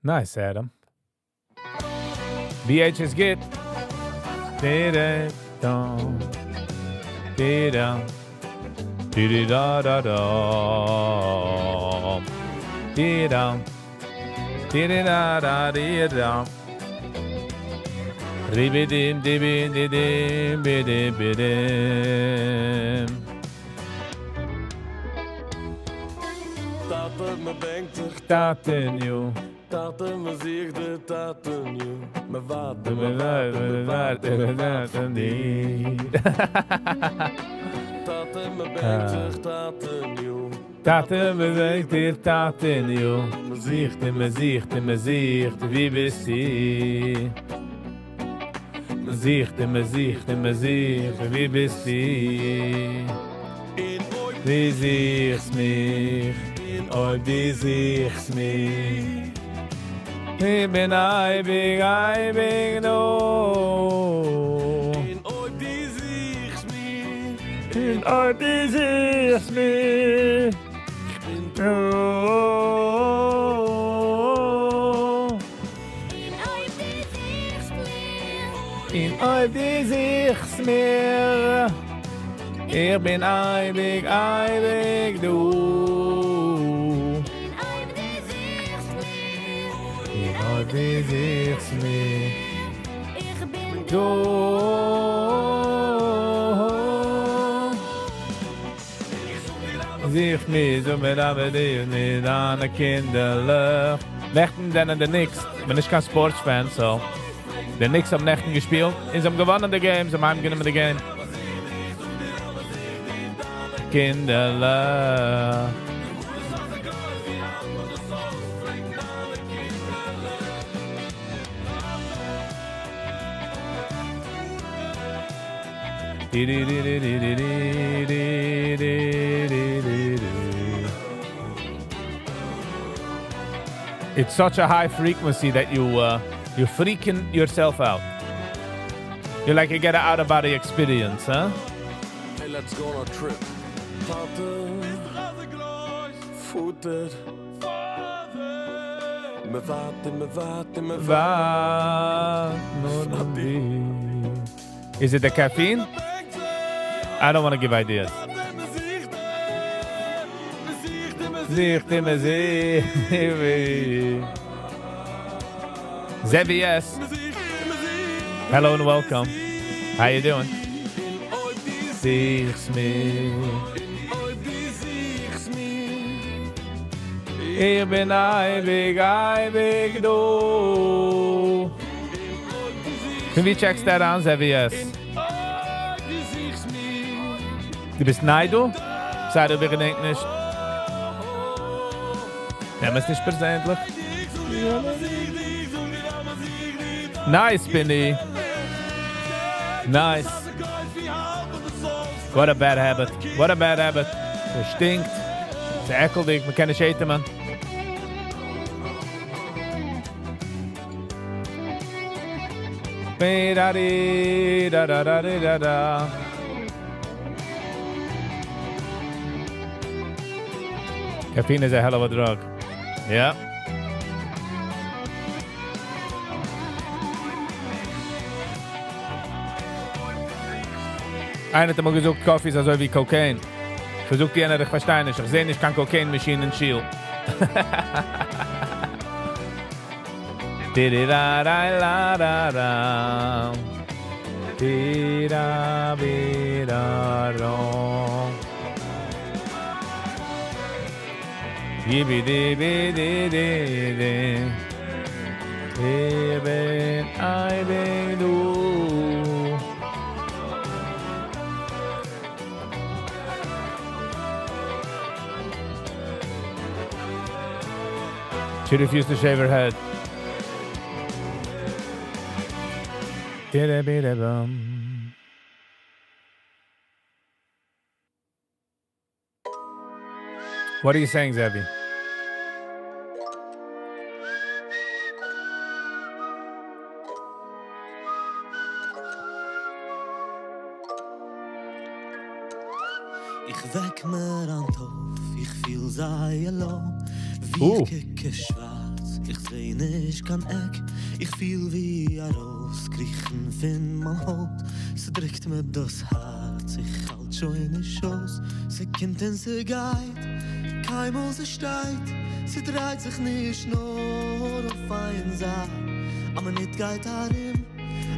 Nice, Adam. VH is good. Da-da-dum. Da-dum. Da-da-da-da-dum. Da-dum. Da-da-da-da-da-dum. Ribidim, dibim, didim, bidim, bidim. Tate, me denkt zich Taten, you. Tate, me ziet de taten, you. Me water, Me water, niet. Tate, me denkt zich taten, you. Taten beweegt hier taten, you. Me zicht, wie bist die? Me zicht, wie bist die? Wie zicht mich? Oh, die zicht mich. Ich bin eibig, no. Oh, die zicht mich. Oh, die zicht mich. In euch die sich's mir. Ich bin eibig, du. In euch die sich's mir. Du. Sicht mir, so mit aber die mit an der Kinderlach. Nächten dann in der Knicks. Ich bin nicht kein Sportsfan, so. Der Knicks haben Nächten gespielt. Sie haben gewonnen die Games, sie haben gewonnen die Game. Kinderlach. It's such a high frequency that you're freaking yourself out. You're like you get an out-of-body experience, huh? Hey, let's go on a trip. Tate, voeter. Me water. Is it the caffeine? I don't want to give ideas. Zicht in me zicht. ZVS. Hello and welcome. How you doing? Sichs mir. Ich bin eibig du. Wie checkst du das an, ZVS? Du bist Neidu? Sei du wegen nicht. Ja, ist nicht persönlich. Nice, Benny. Nice. What a bad habit. What a bad habit. Es stinkt. Es ist ekelig. Man kann nicht schäten, man. Da-da-da-da-da-da. Caffeine is a hell of a drug. Yeah. Einer hat mal gesagt, Kaffee ist also wie Cocaine. Versucht die einer, ich verstehe nicht. Ich sehe nicht, kein Cocaine-Maschine in Schiel. Di-di-da-da-da-da-da. Di-da-bi-da-da. Yibbi-di-bi-di-di-di. I-bin-du. She refused to shave her head. Di-da-bi-da-bum. What are you saying, Zevi? Ich weck mir an Topf, ich fühl sei alone. Wie kicke schwarz, ich seh nicht kein Eck. Ich fühl wie ein Ross, kriechen fin mein Haut. Sie drückt mir das Herz, ich halt schon in den Schoß. Sie kommt und sie geht, keinmal sie steigt. Sie dreht sich nicht nur auf einen Saal. Aber nicht geht darin,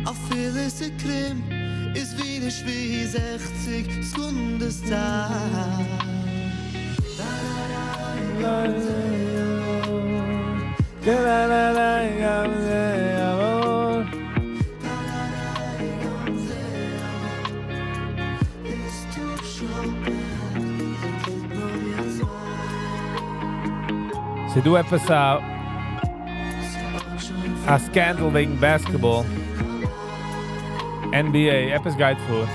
auf viele sie krimmt. Ist wie nicht wie 60 Sekunden Zeit. Sie do etwas a scandal wegen Basketball. NBA, etwas geht vor.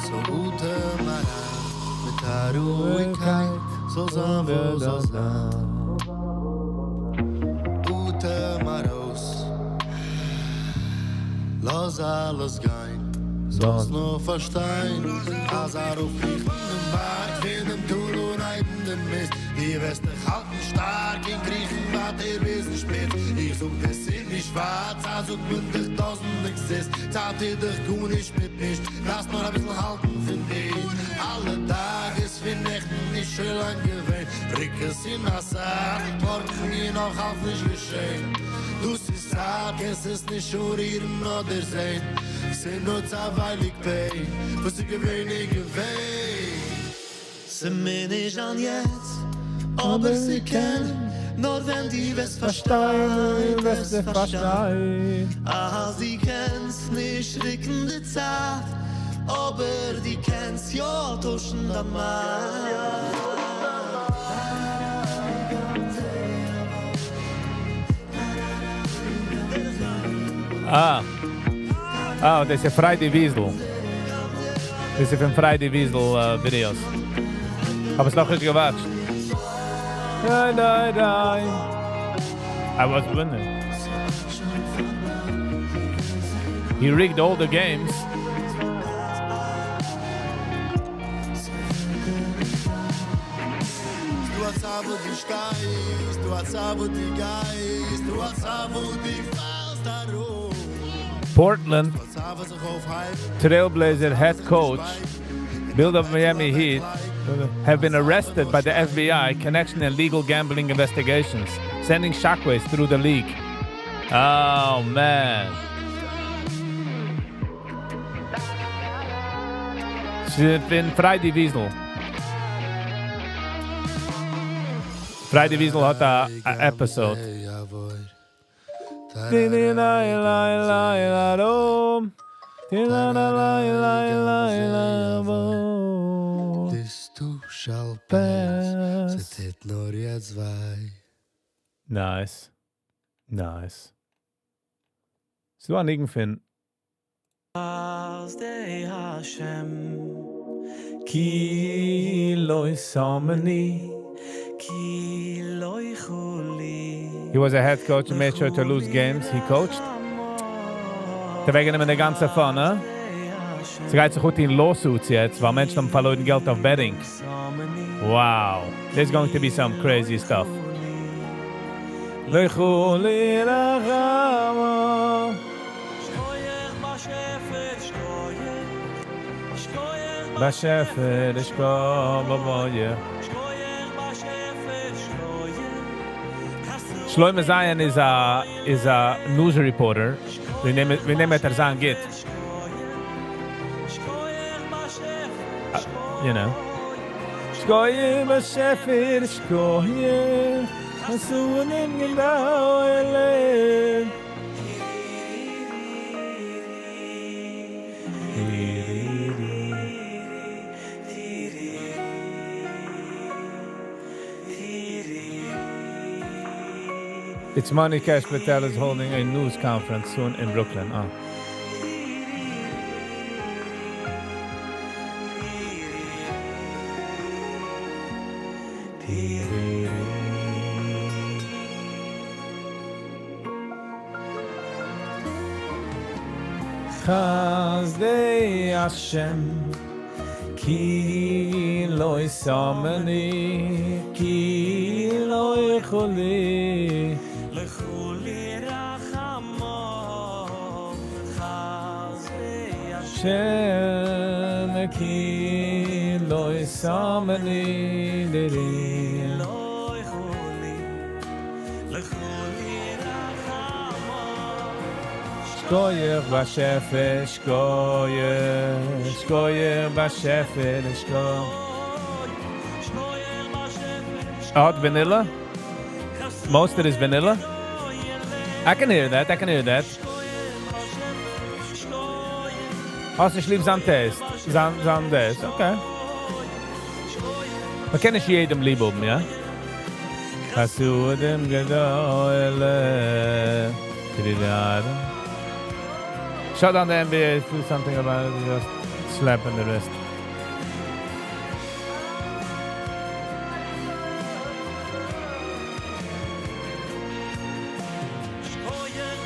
So gute Mara, mit der Ruhigkeit, so sein wir so sein. Gute Maros, lass alles gehen, sonst nur verstehen. Als auf mich im Bad, in dem Tool und reitenden Mist. Die Westen halten stark in Griechenland, ihr Wissen spät. Ich such das in die Schwarz, also mündig tausend exist. Zahlt ihr dich gut nicht mit mich, lass nur ein bisschen halten für dich. Alle Tage ist wie Nächten nicht schön lang gewesen. Rickes in Assad, morgen mir noch auf nicht geschehen. Du siehst hart, es ist nicht schurieren oder sehen. Sind nur zaweilig Pain, was ich wenige weh. Sie mir nicht an jetzt, aber sie kennen. Nur wenn die was verstehen, was sie verstehen. Ah, sie kennen's nicht schreckende Zeit, aber die kennen's ja tuschen dann mal. Oh, das ist Friday Wiesel. Das ist von Friday Wiesel Videos. Aber es noch nicht gewatscht. Die. I was winning. He rigged all the games. Du hast aber die Steist, du hast aber die Geist, du hast aber die Faust darum. Portland Trailblazer head coach, build up Miami Heat, have been arrested by the FBI connection in legal gambling investigations, sending shockwaves through the league. Oh, man. Sie bin Friday Wiesel. Friday Wiesel hat a episode. Dis du shall pass. Es hätt nur jetzt zwei. Nice. Nice. So an irgendfin. Ki loy samani. He was a head coach and made sure to lose games. He coached. Wegen ihm der ganze Fun, ne? Es geht sich gut in Lawsuits jetzt, weil Menschen haben verloren Geld auf Betting. Wow. There's going to be some crazy stuff. Bashefer, Shloime Zion is a news reporter. We name it Tarzan Git. You know. Shkoye bashefer shkoye asunim gidao ele. It's Money Cash Patel is holding a news conference soon in Brooklyn. Chazdei Hashem Ki lo isamani Ki lo icholi Lechuli rachamo Chazdei Hashem Ki lo isamani Diri lo icholi Lechuli Shkoyer b'shefer, shkoyer b'shefer, Hot vanilla? Most of it is vanilla? I can hear that. Also, ich liebe Zandtaste. Zandtaste, okay. Man kann nicht jedem lieb oben, ja? Hasudim gedoyle. Shut down the NBA, do something about it, just slap in the wrist.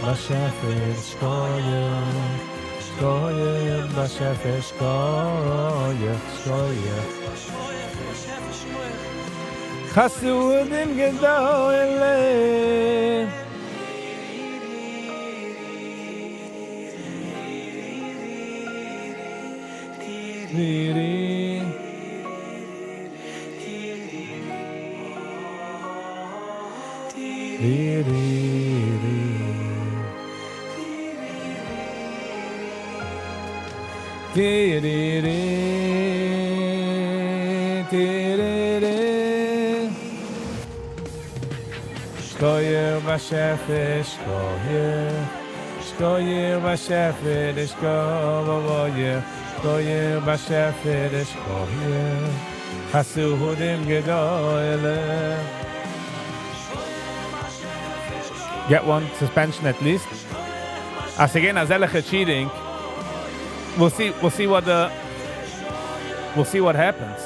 Bashefer, shkoyer, bashefer, shkoyer. Chasudim gedoyle. Diri. Shkoyer b'shefer, shkoyer b'shefer, shkoyer. Shkoyer b'shefer, shkoyer. Hasudim gedoyle. Get one suspension at least. As again, as ehrliche cheating. We'll see what happens.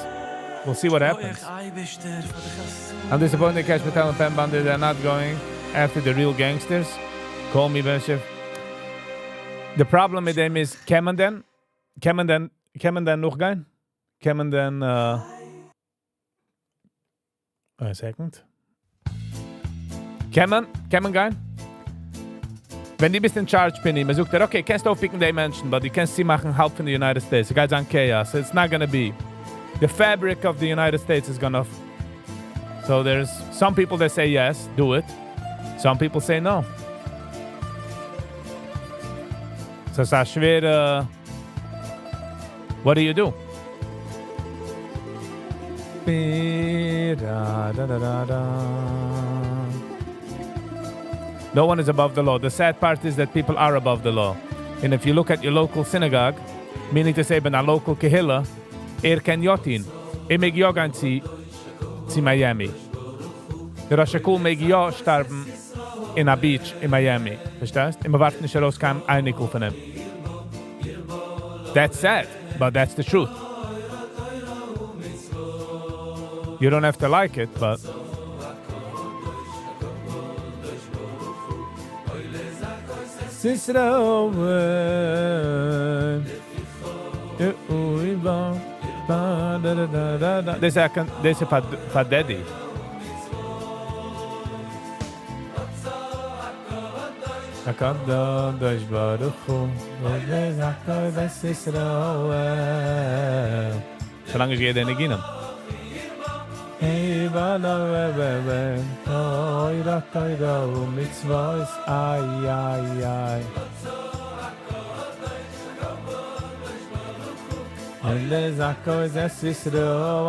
I'm disappointed Cash Patel and Pen Bandit are not going after the real gangsters. Call me Beshef. The problem with them is can man then noch gehen? Can man then a second. Can man gehen? Wenn die bist in charge, Penny, man sagt, okay, kannst du aufpicken die Menschen, but die kannst sie machen halb von den United States. Die guys on chaos. It's not gonna be. the fabric of the United States is gonna. So there's some people that say yes, do it. Some people say no. So it's schwer. What do you do? No one is above the law. The sad part is that people are above the law. And if you look at your local synagogue, meaning to say, ben a local kehilla, ken yotin. Meg jogan zi Miami. Der Rosh meg jo starben in a beach in Miami. Verstehst? Immer warten nicht rauskam, einig von ihm. That's sad, but that's the truth. You don't have to like it, but... Deze van Daddy. HaKadosh Baruch Hu, V'Zakoi Yisrael. Solange je den Neginim. Hey, V'Lo Toira Toira Mitzvos, ay, ay, ay. V'Zakoi Yisrael.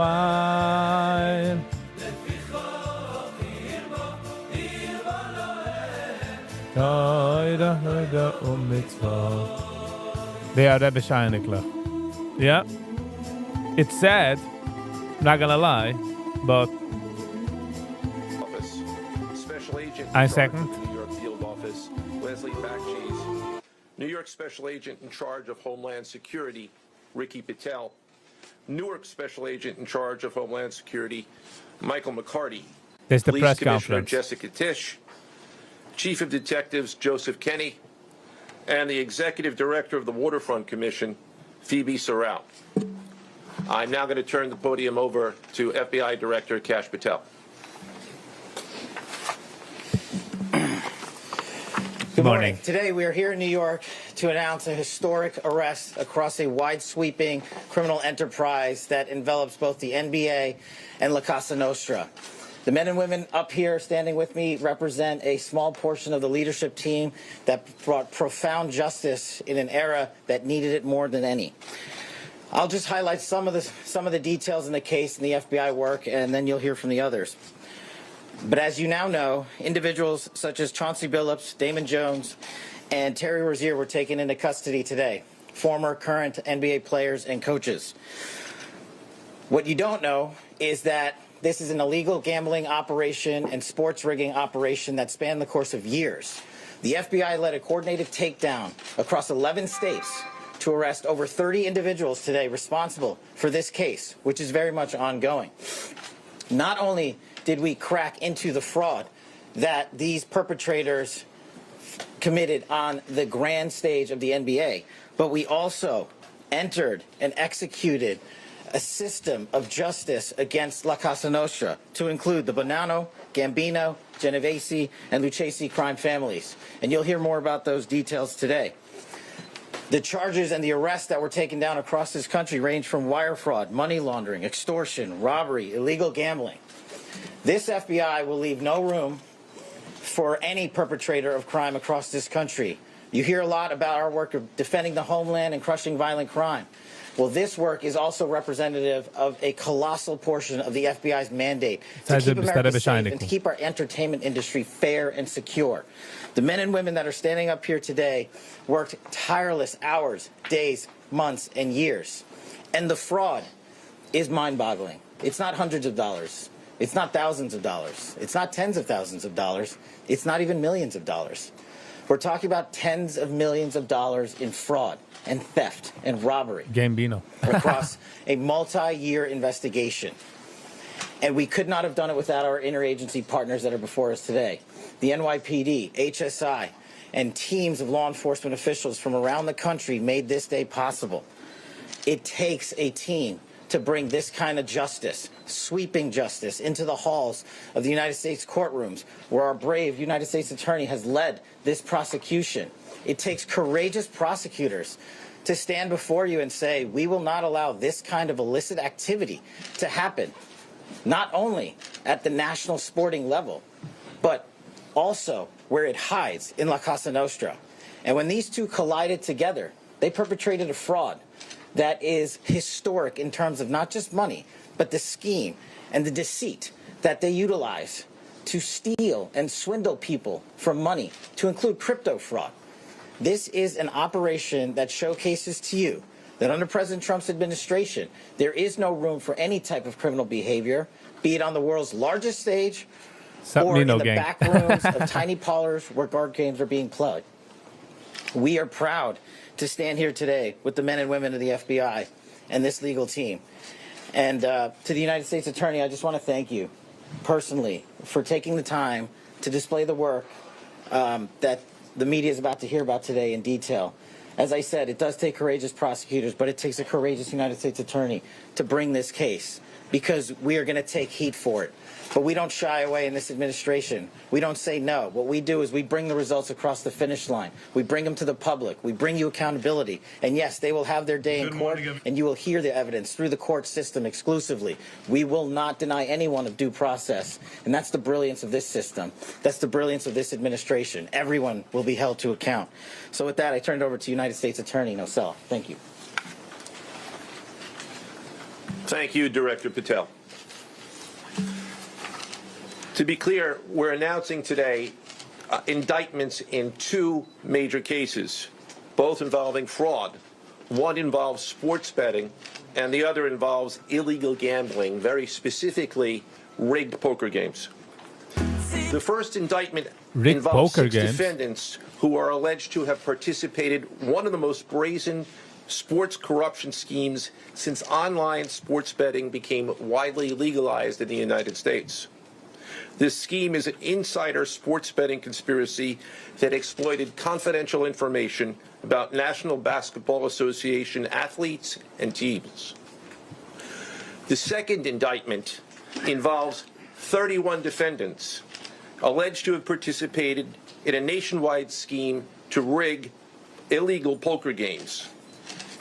They are Rebbe Sheinekler. Yeah. It's sad, not gonna lie, but Office. Special Agent I in charge second. of the New York Field Office, Leslie Backcheese. New York Special Agent in charge of Homeland Security, Ricky Patel. Newark Special Agent in charge of Homeland Security, Michael McCarty. there's the Police press Commissioner conference. Jessica Tisch. Chief of Detectives Joseph Kenny, and the Executive Director of the Waterfront Commission, Phoebe Sorrell. I'm now going to turn the podium over to FBI Director Kash Patel. Good morning. Morning. Today we are here in New York to announce a historic arrest across a wide-sweeping criminal enterprise that envelops both the NBA and La Casa Nostra. The men and women up here standing with me represent a small portion of the leadership team that brought profound justice in an era that needed it more than any. I'll just highlight some of the details in the case and the FBI work, and then you'll hear from the others. But as you now know, individuals such as Chauncey Billups, Damon Jones, and Terry Rozier were taken into custody today, former, current NBA players and coaches. What you don't know is that this is an illegal gambling operation and sports rigging operation that spanned the course of years. The FBI led a coordinated takedown across 11 states to arrest over 30 individuals today responsible for this case, which is very much ongoing. Not only did we crack into the fraud that these perpetrators committed on the grand stage of the NBA, but we also entered and executed a system of justice against La Casa Nostra to include the Bonanno, Gambino, Genovese, and Lucchesi crime families. And you'll hear more about those details today. The charges and the arrests that were taken down across this country range from wire fraud, money laundering, extortion, robbery, illegal gambling. This FBI will leave no room for any perpetrator of crime across this country. You hear a lot about our work of defending the homeland and crushing violent crime. Well, this work is also representative of a colossal portion of the FBI's mandate to keep America safe and to keep our entertainment industry fair and secure. The men and women that are standing up here today worked tireless hours, days, months, and years. And the fraud is mind-boggling. It's not hundreds of dollars. It's not thousands of dollars. It's not tens of thousands of dollars. It's not even millions of dollars. We're talking about tens of millions of dollars in fraud and theft and robbery. Gambino. Across a multi-year investigation. And we could not have done it without our interagency partners that are before us today. The NYPD, HSI, and teams of law enforcement officials from around the country made this day possible. It takes a team to bring this kind of justice, sweeping justice, into the halls of the United States courtrooms, where our brave United States attorney has led this prosecution. It takes courageous prosecutors to stand before you and say, we will not allow this kind of illicit activity to happen, not only at the national sporting level, but also where it hides in La Cosa Nostra. And when these two collided together, they perpetrated a fraud that is historic in terms of not just money, but the scheme and the deceit that they utilize to steal and swindle people for money, to include crypto fraud. This is an operation that showcases to you that under President Trump's administration, there is no room for any type of criminal behavior, be it on the world's largest stage or in the back rooms of tiny parlors where card games are being played. We are proud to stand here today with the men and women of the FBI and this legal team. And to the United States Attorney, I just want to thank you personally for taking the time to display the work that the media is about to hear about today in detail. As I said, it does take courageous prosecutors, but it takes a courageous United States Attorney to bring this case, because we are going to take heat for it. But we don't shy away in this administration. We don't say no. What we do is we bring the results across the finish line. We bring them to the public. We bring you accountability. And yes, they will have their day in court, and you will hear the evidence through the court system exclusively. We will not deny anyone of due process. And that's the brilliance of this system. That's the brilliance of this administration. Everyone will be held to account. So with that, I turn it over to United States Attorney Nosella. Thank you. Thank you, Director Patel. To be clear, we're announcing today indictments in two major cases, both involving fraud. One involves sports betting, and the other involves illegal gambling, very specifically rigged poker games. The first indictment involves six defendants who are alleged to have participated in one of the most brazen sports corruption schemes since online sports betting became widely legalized in the United States. This scheme is an insider sports betting conspiracy that exploited confidential information about National Basketball Association athletes and teams. The second indictment involves 31 defendants alleged to have participated in a nationwide scheme to rig illegal poker games.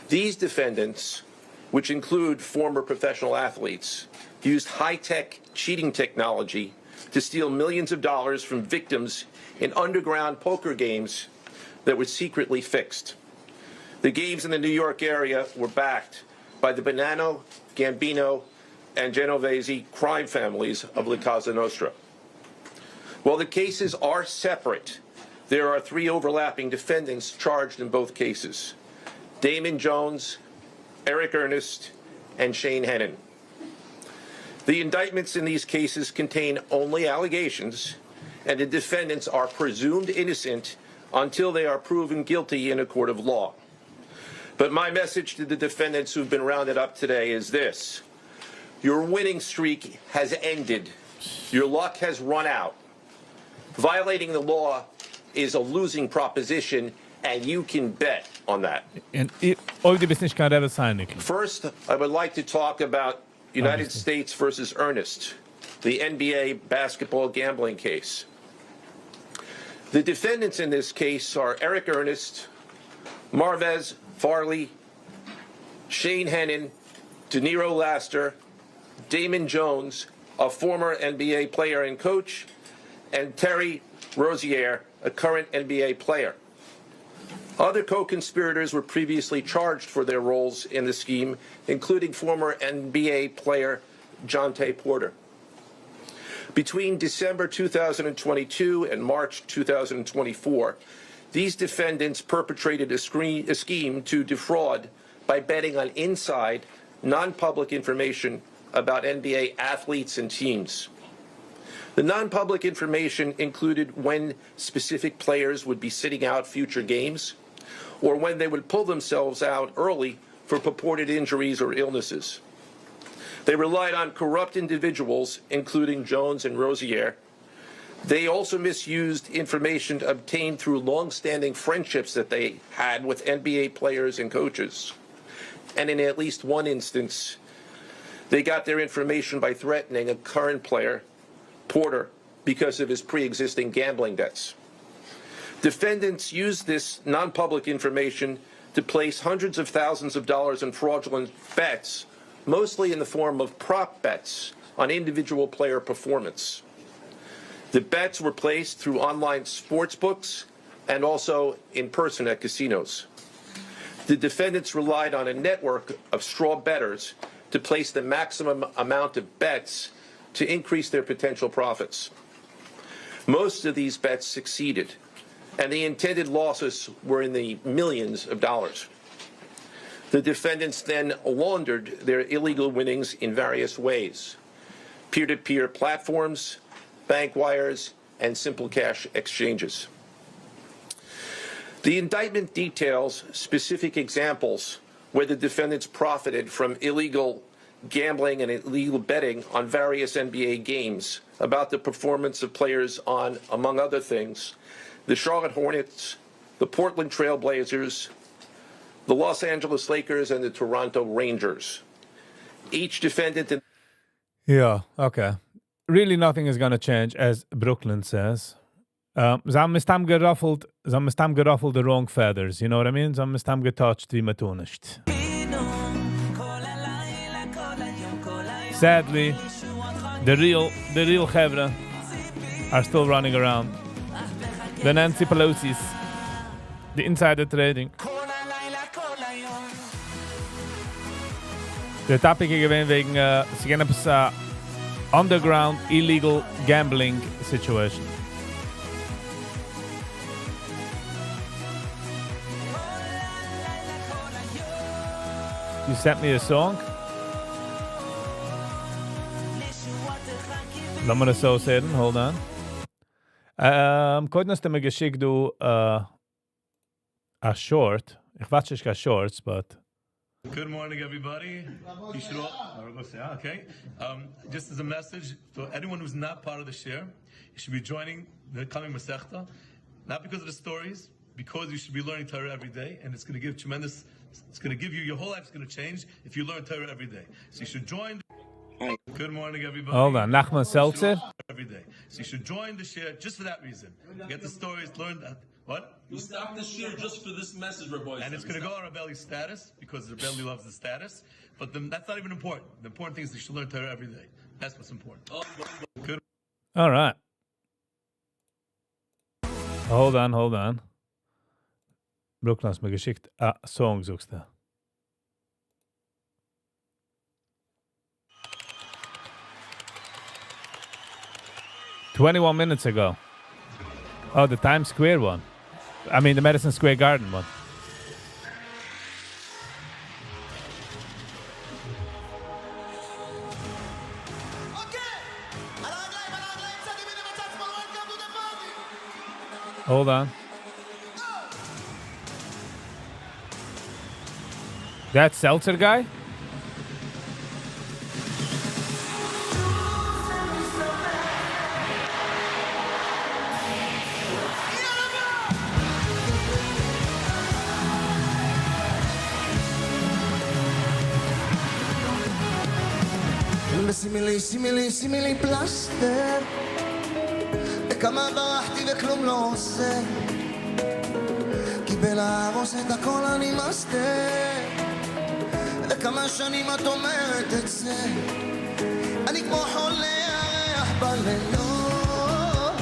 These defendants, which include former professional athletes, used high-tech cheating technology to steal millions of dollars from victims in underground poker games that were secretly fixed. The games in the New York area were backed by the Bonanno, Gambino, and Genovese crime families of La Cosa Nostra. While the cases are separate, there are three overlapping defendants charged in both cases: Damon Jones, Eric Ernest, and Shane Hennon. The indictments in these cases contain only allegations, and the defendants are presumed innocent until they are proven guilty in a court of law. But my message to the defendants who've been rounded up today is this: your winning streak has ended. Your luck has run out. Violating the law is a losing proposition, and you can bet on that. First, I would like to talk about United States versus Ernest, the NBA basketball gambling case. The defendants in this case are Eric Ernest, Marvez Farley, Shane Hennon, De Niro Laster, Damon Jones, a former NBA player and coach, and Terry Rozier, a current NBA player. Other co-conspirators were previously charged for their roles in the scheme, including former NBA player Jonte Porter. Between December 2022 and March 2024, these defendants perpetrated a scheme to defraud by betting on inside, non-public information about NBA athletes and teams. The non-public information included when specific players would be sitting out future games, or when they would pull themselves out early for purported injuries or illnesses. They relied on corrupt individuals, including Jones and Rozier. They also misused information obtained through long-standing friendships that they had with NBA players and coaches. And in at least one instance, they got their information by threatening a current player, Porter, because of his pre-existing gambling debts. Defendants used this non-public information to place hundreds of thousands of dollars in fraudulent bets, mostly in the form of prop bets on individual player performance. The bets were placed through online sports books and also in person at casinos. The defendants relied on a network of straw bettors to place the maximum amount of bets to increase their potential profits. Most of these bets succeeded, and the intended losses were in the millions of dollars. The defendants then laundered their illegal winnings in various ways: peer-to-peer platforms, bank wires, and simple cash exchanges. The indictment details specific examples where the defendants profited from illegal gambling and illegal betting on various NBA games about the performance of players on, among other things, the Charlotte Hornets, the Portland Trail Blazers, the Los Angeles Lakers, and the Toronto Rangers. Each defendant... Yeah, okay. Really nothing is going to change, as Brooklyn says. Some mistam geruffled the wrong feathers, you know what I mean? Some mistam getouched, wie man tun ist. Sadly, the real Chevra are still running around. The Nancy Pelosi's, the insider trading. The topic gewesen wegen sie gehen etwas underground illegal gambling situation. You sent me a song. Lass mal das so sehen, hold on. Koit hast du mir geschickt, du, a short. Ich weiß nicht, a shorts, but... Good morning, everybody. You should all, okay. Just as a message for anyone who's not part of the share, you should be joining the coming Masechta, not because of the stories, because you should be learning Torah every day, and it's going to give tremendous, it's going to give you, your whole life is going to change if you learn Torah every day. So you should join. Good morning, everybody. Hold on, Nachman Seltzer? Every day. So you should join the share just for that reason. Get the stories, learn that. What? You start the share just for this message, Rabbi. And it's going to go on Rebelli's status, because Rebelli loves the status. But that's not even important. The important thing is you should learn Torah every day. That's what's important. Good. All right. Hold on. Brooklyn hast mir geschickt a Song, sagst du. "21 minutes ago." Oh, the Times Square one. I mean, the Madison Square Garden one. Hold on. That Seltzer guy? סימילי פלסטר, וכמה ברחתי וכלום לא עושה, כי בלהרוס את הכל אני מסתר, וכמה שנים את אומרת את זה, אני כמו חולה הריח בלילות,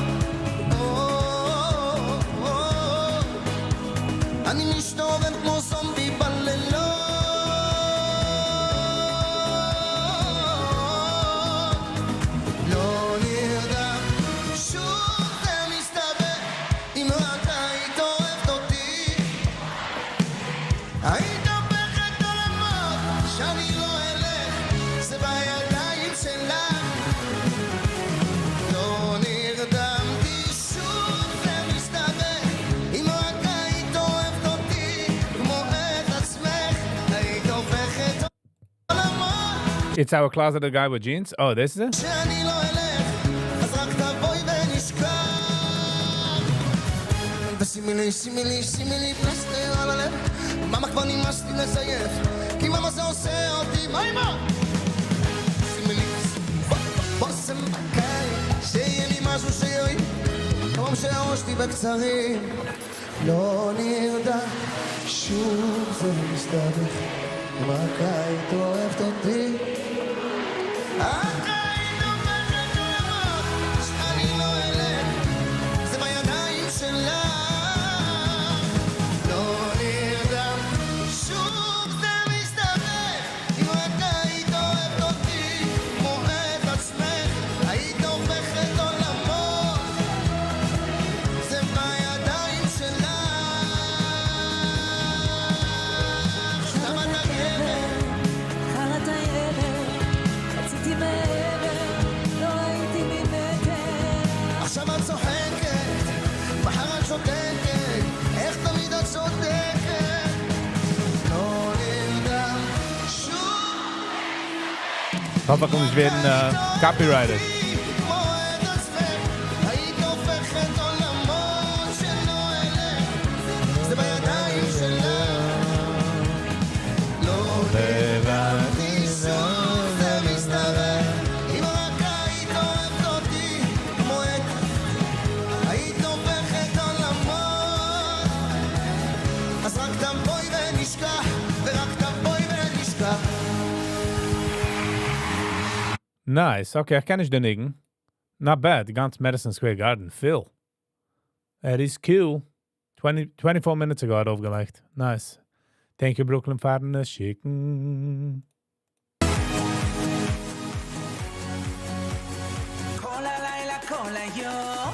אני משתובב כמו זומבי בלילות, It's our closeted guy with jeans? Oh, this is it? סימילי פלסטר על הלב, מאמה כבר נמאס לי לזייף, כי מאמה זה עושה אותי, מה אימא? סימילי בושם בקיץ, שיהיה לי משהו שיועיל, כמו שהראש לי בקצרים, לא נרדם שוב זה מסתבך, אם רק היית אוהבת אותי. את היית הופכת עולמות, שאני לא אלך, זה בידיים שלך. לא נרדם, שוב זה מסתבך, אם רק היית אוהבת אותי, כמו את עצמך, היית הופכת עולמות, זה בידיים שלך. למה אתה ילד? חלת הילד, רציתי מעבר, לא הייתי ממטר. עכשיו את צוחקת, מחר את שותקת, איך תמיד את צודקת. לא נרדם שוב. Hoffe, ich nicht werden copyrighted. כמו את עצמך, היית הופכת עולמות שלא אלך, זה בידיים שלך. לא הבנתי שוב זה מסתבך, אם רק היית אוהבת אותי, כמו את היית הופכת עולמות. אז רק תבואי ונשכח, ורק תבואי ונשכח. Nice. Okay, ich kenne ich den Nigen. Not bad. Die ganze Madison Square Garden. Phil. That is cool. 24 minutes ago hat aufgelegt. Nice. Thank you, Brooklyn, für den Schicken. כל הלילה, כל היום.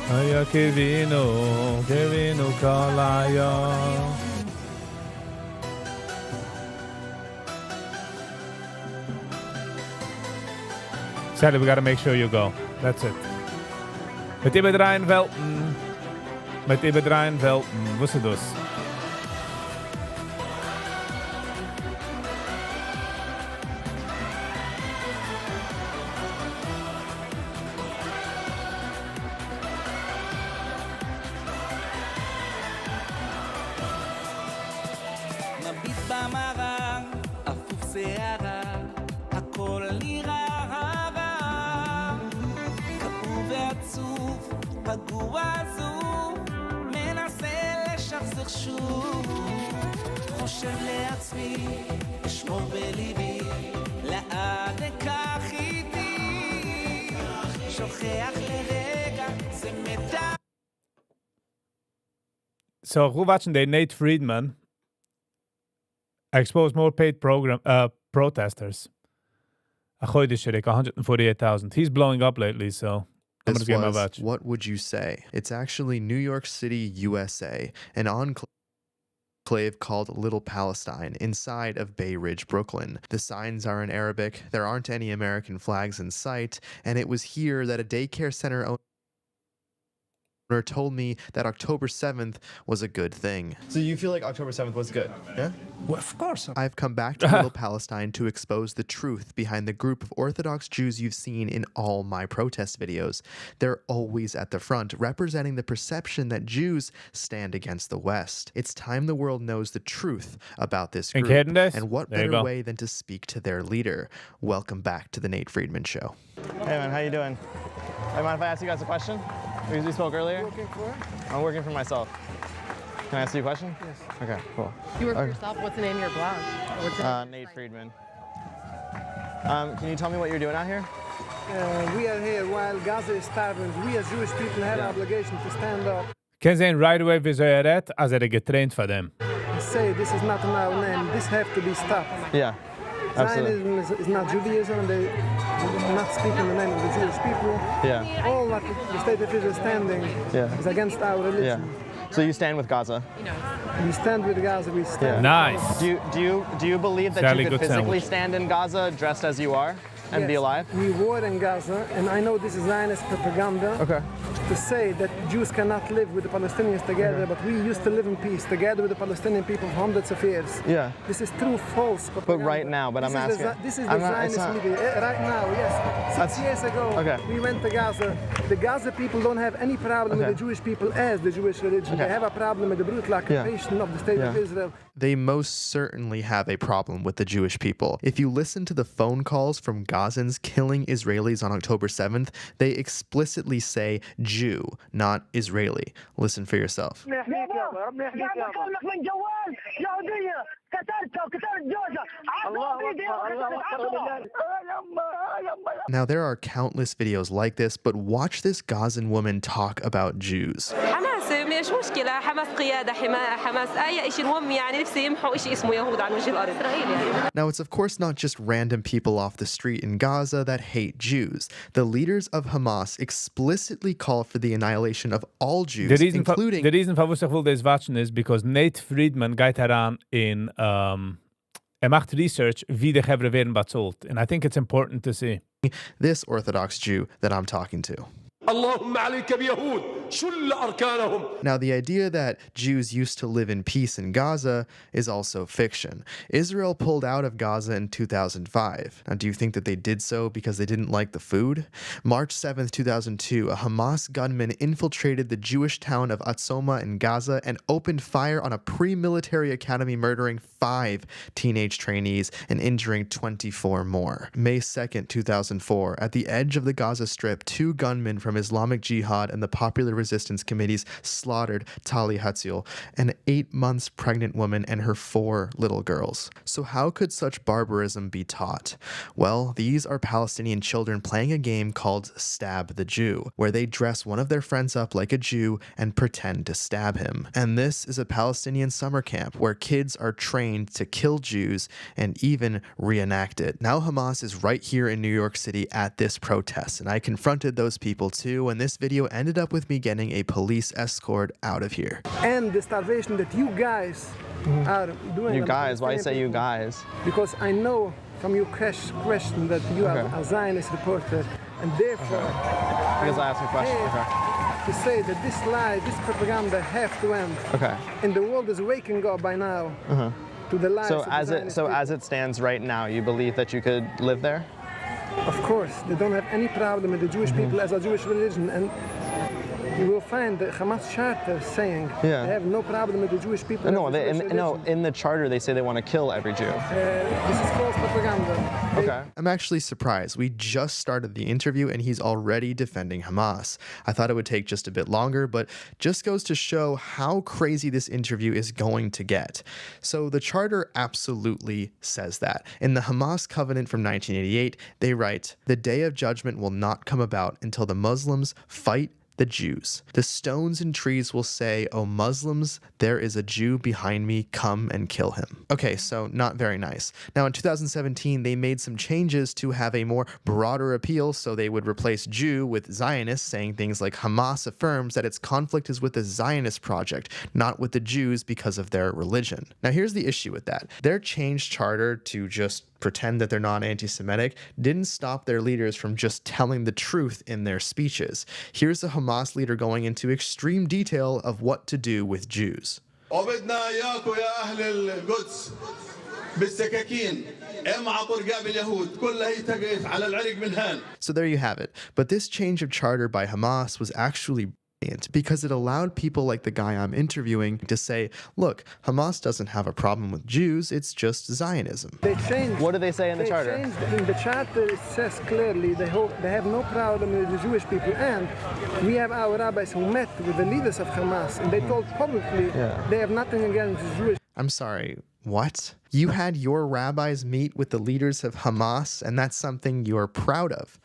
היה קיווינו כל היום. Sadly, we gotta make sure you go. That's it. Met über dreien Welten. Met über dreien Welten. Was ist das? מביט במראה, אפוף שערה, הכל נראה רע. כאוב ועצוב, פגוע עזוב, מנסה לשחזר שוב. חושב לעצמי, אשמור בליבי, לאן אקח איתי. שוכח לרגע, זה מדע. So, who watching the Nate Friedman exposed more paid protesters. A chodesh shirek, 148,000. He's blowing up lately, so I'm going to give him a watch. What would you say? It's actually New York City, USA, an enclave called Little Palestine inside of Bay Ridge, Brooklyn. The signs are in Arabic, there aren't any American flags in sight, and it was here that a daycare center owner told me that October 7th was a good thing. So you feel like October 7th was good? Yeah? Well, of course. I've come back to Little Palestine to expose the truth behind the group of Orthodox Jews you've seen in all my protest videos. They're always at the front, representing the perception that Jews stand against the West. It's time the world knows the truth about this group. And what better way than to speak to their leader? Welcome back to the Nate Friedman Show. Hey man, how you doing? Hey, mind if I ask you guys a question? We spoke earlier? Working for? I'm working for myself. Can I ask you a question? Yes. Okay, cool. You work for yourself? What's the name of your blog? Nate Friedman. Can you tell me what you're doing out here? We are here while Gaza is starving. We as Jewish people have an obligation to stand up. Ken zijn right away wieso redt, als getraind van them. Say this is not in our name. This have to be stopped. Yeah. Zionism is not Judaism, and they not speak in the name of the Jewish people. Yeah. All what the state of Israel is standing is against our religion. Yeah. So you stand with Gaza? We stand with Gaza. We stand. Nice. Do you believe that you could physically stand in Gaza dressed as you are and be alive? We war in Gaza, and I know this is Zionist propaganda. Okay. to say that Jews cannot live with the Palestinians together, but we used to live in peace together with the Palestinian people for hundreds of years. Yeah. This is true false propaganda. But right now, I'm asking. This is the Zionist media. Right now, yes. 6 years ago, we went to Gaza. The Gaza people don't have any problem with the Jewish people as the Jewish religion. They have a problem with the brutal occupation of the state of Israel. They most certainly have a problem with the Jewish people. If you listen to the phone calls from Gazans killing Israelis on October 7th, they explicitly say Jew, not Israeli. Listen for yourself. Now, there are countless videos like this, but watch this Gazan woman talk about Jews. Now, it's of course not just random people off the street in Gaza that hate Jews. The leaders of Hamas explicitly call for the annihilation of all Jews, including... The reason for ich will this watchen is because Nate Friedman geht heran in... macht research wie die Hebrew werden bezahlt. And I think it's important to see. This Orthodox Jew that I'm talking to. Now, the idea that Jews used to live in peace in Gaza is also fiction. Israel pulled out of Gaza in 2005. Now, do you think that they did so because they didn't like the food? March 7th, 2002, a Hamas gunman infiltrated the Jewish town of Atzoma in Gaza and opened fire on a pre-military academy, murdering 5 teenage trainees and injuring 24 more. May 2nd, 2004, at the edge of the Gaza Strip, 2 gunmen from Islamic Jihad and the Popular Resistance Committees slaughtered Tali Hatziel, an 8 months pregnant woman and her 4 little girls. So how could such barbarism be taught? Well, these are Palestinian children playing a game called Stab the Jew, where they dress one of their friends up like a Jew and pretend to stab him. And this is a Palestinian summer camp where kids are trained to kill Jews and even reenact it. Now Hamas is right here in New York City at this protest, and I confronted those people too, and this video ended up with me getting a police escort out of here. And the starvation that you guys are doing. You guys? Why say you guys? Because I know from your question that you are a Zionist reporter, and therefore... Because I asked a question. To say that this lie, this propaganda have to end. And the world is waking up by now to the lies. So as it stands right now, you believe that you could live there? Of course, they don't have any problem with the Jewish people as a Jewish religion, and you will find the Hamas charter saying they have no problem with the Jewish people. No, in the charter they say they want to kill every Jew. This is false propaganda. I'm actually surprised. We just started the interview and he's already defending Hamas. I thought it would take just a bit longer, but just goes to show how crazy this interview is going to get. So the charter absolutely says that. In the Hamas covenant from 1988, they write, "The day of judgment will not come about until the Muslims fight the Jews. The stones and trees will say, 'O Muslims, there is a Jew behind me, come and kill him.'" Okay, so not very nice. Now in 2017, they made some changes to have a more broader appeal, so they would replace Jew with Zionist, saying things like Hamas affirms that its conflict is with the Zionist project, not with the Jews because of their religion. Now here's the issue with that. Their changed charter to just pretend that they're not anti-Semitic didn't stop their leaders from just telling the truth in their speeches. Here's a Hamas leader going into extreme detail of what to do with Jews. So there you have it. But this change of charter by Hamas was actually because it allowed people like the guy I'm interviewing to say, look, Hamas doesn't have a problem with Jews, it's just Zionism. They changed. What do they say in the charter? In the charter it says clearly they have no problem with the Jewish people, and we have our rabbis who met with the leaders of Hamas and they told publicly they have nothing against the Jewish. I'm sorry, what? You had your rabbis meet with the leaders of Hamas and that's something you're proud of?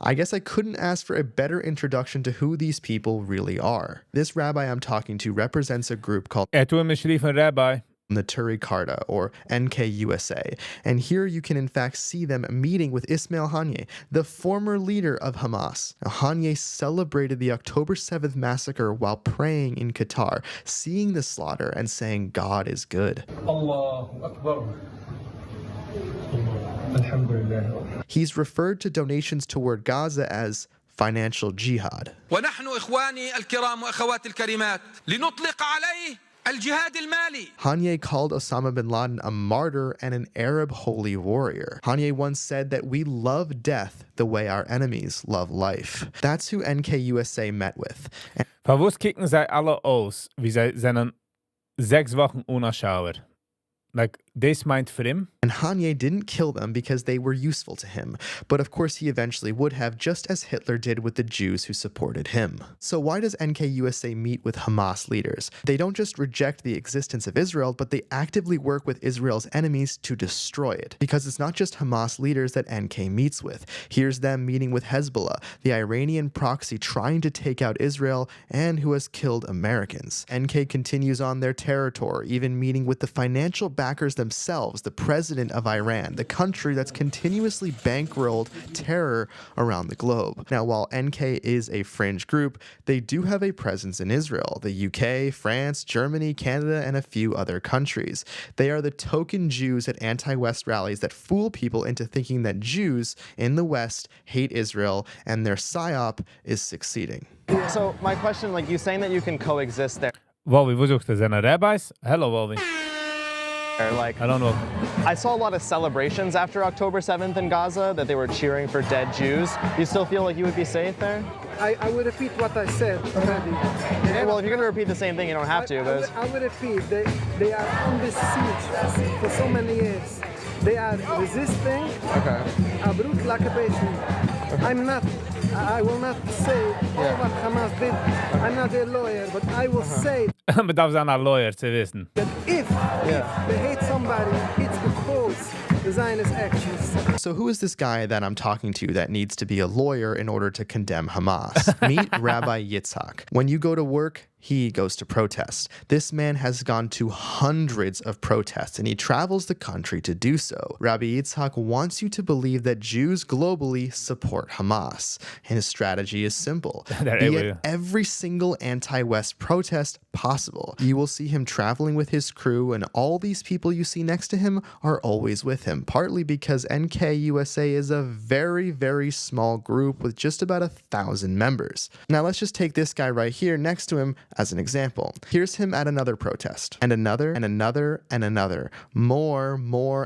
I guess I couldn't ask for a better introduction to who these people really are. This rabbi I'm talking to represents a group called Rabbi. Naturi Karta, or NKUSA, and here you can in fact see them meeting with Ismail Haniyeh, the former leader of Hamas. Now, Haniyeh celebrated the October 7th massacre while praying in Qatar, seeing the slaughter and saying God is good. Allahu Akbar. He's referred to donations toward Gaza as financial jihad. ونحن إخواني الكرام وأخواتي الكريمات لنطلق عليه الجهاد المالي. Haniyeh called Osama bin Laden a martyr and an Arab holy warrior. Haniyeh once said that we love death the way our enemies love life. That's who NKUSA met with. Verwusst kicken sie alle aus, wie sie seinen 6 Wochen unerschauer. Like, this meint für ihn. And Haniyeh didn't kill them because they were useful to him. But of course he eventually would have, just as Hitler did with the Jews who supported him. So why does NKUSA meet with Hamas leaders? They don't just reject the existence of Israel, but they actively work with Israel's enemies to destroy it. Because it's not just Hamas leaders that NK meets with. Here's them meeting with Hezbollah, the Iranian proxy trying to take out Israel and who has killed Americans. NK continues on their terror tour, even meeting with the financial backers themselves, the president of Iran, the country that's continuously bankrolled terror around the globe. Now, while NK is a fringe group, they do have a presence in Israel, the UK, France, Germany, Canada, and a few other countries. They are the token Jews at anti-West rallies that fool people into thinking that Jews in the West hate Israel and their psyop is succeeding. So my question, like, you saying that you can coexist there. Wolvi, wo sucht er seine Rabbis? Hello, Wolvi. Like, I don't know. I saw a lot of celebrations after October 7th in Gaza that they were cheering for dead Jews. Do you still feel like you would be safe there? I will repeat what I said already. Well, if you're going to repeat the same thing, you don't have to. But I will repeat. They are on this siege for so many years. They are resisting a brutal occupation. I will not say what Hamas did. I'm not a lawyer, but I will say Man darf sein ein Lawyer zu wissen. that if they hate somebody, it's because the Zionist actions. So who is this guy that I'm talking to that needs to be a lawyer in order to condemn Hamas? Meet Rabbi Yitzhak. When you go to work, he goes to protest. This man has gone to hundreds of protests and he travels the country to do so. Rabbi Yitzhak wants you to believe that Jews globally support Hamas. And his strategy is simple. Be at every single anti-West protest possible. You will see him traveling with his crew, and all these people you see next to him are always with him, partly because NKUSA is a very, very small group with just about 1,000 members. Now let's just take this guy right here next to him as an example. Here's him at another protest, and another, and another, and another. More,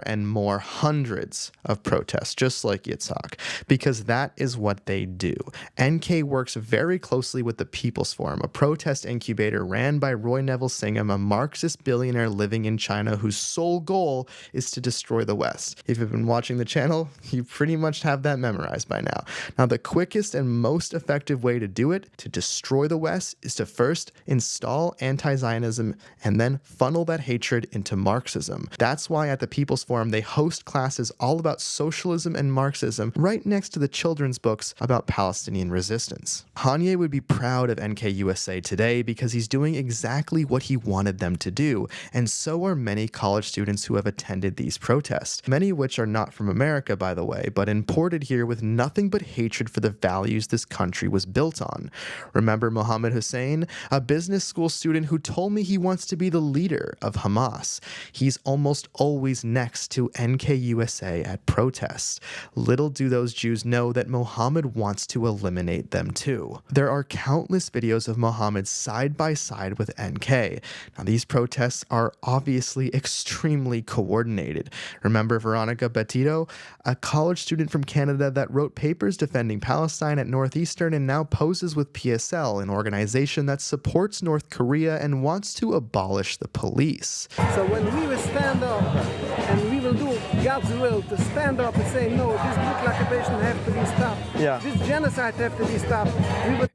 and more, hundreds of protests, just like Yitzhak, because that is what they do. NK works very closely with the People's Forum, a protest incubator ran by Roy Neville Singham, a Marxist billionaire living in China whose sole goal is to destroy the West. If you've been watching the channel, you pretty much have that memorized by now. Now, the quickest and most effective way to do it, to destroy the West, is to first install anti-Zionism and then funnel that hatred into Marxism. That's why at the People's Forum they host classes all about socialism and Marxism right next to the children's books about Palestinian resistance. Haniyeh would be proud of NKUSA today because he's doing exactly what he wanted them to do, and so are many college students who have attended these protests, many of which are not from America, by the way, but imported here with nothing but hatred for the values this country was built on. Remember Mohammed Hussein, a business school student who told me he wants to be the leader of Hamas. He's almost always next to NKUSA at protests. Little do those Jews know that Mohammed wants to eliminate them too. There are countless videos of Mohammed side by side with NK. Now, these protests are obviously extremely coordinated. Remember Veronica Betito, a college student from Canada that wrote papers defending Palestine at Northeastern and now poses with PSL, an organization that supports North Korea and wants to abolish the police. So when we will stand up and we will do God's will to stand up and say, no, this brutal occupation has to be stopped. This genocide has to be stopped.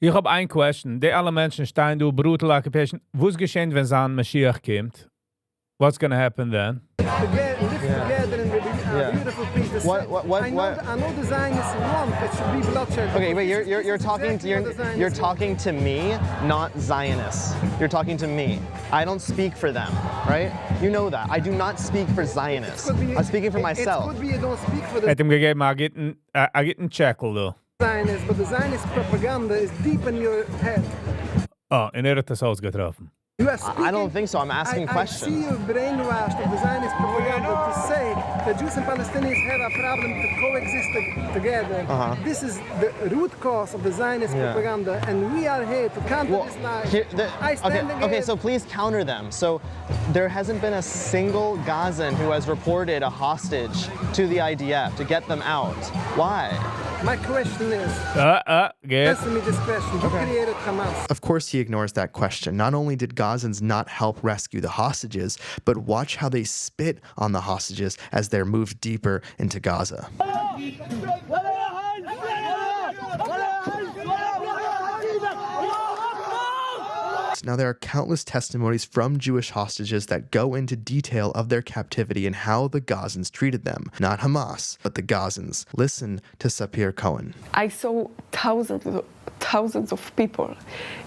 Ich hab ein question. Die alle Menschen stehen du brutal occupation. Was geschehen, wenn Zahn Mashiach kommt? What's gonna happen then? Together in the beautiful peace. I know the Zionists want it should be bloodshed. Okay, wait, you're talking to me, not Zionists. You're talking to me. I don't speak for them, right? You know that. I do not speak for Zionists. I'm speaking for myself. It could be you don't speak for the Het hem gegeben, er geht ein Checkle, du. Zionists, but the Zionist propaganda is deep in your head. Oh, en er hat das ausgetroffen. You are speaking, I don't think so. I'm asking questions. I see you brainwashed of the Zionist propaganda to say that Jews and Palestinians have a problem to coexist together. This is the root cause of the Zionist propaganda, and we are here to counter this lie. Okay, so please counter them. So there hasn't been a single Gazan who has reported a hostage to the IDF to get them out. Why? My question is, answer me this question. Who created Hamas? Of course he ignores that question. Not only did Gazans not help rescue the hostages, but watch how they spit on the hostages as they're moved deeper into Gaza. Now, there are countless testimonies from Jewish hostages that go into detail of their captivity and how the Gazans treated them. Not Hamas, but the Gazans. Listen to Sapir Cohen. I saw thousands of people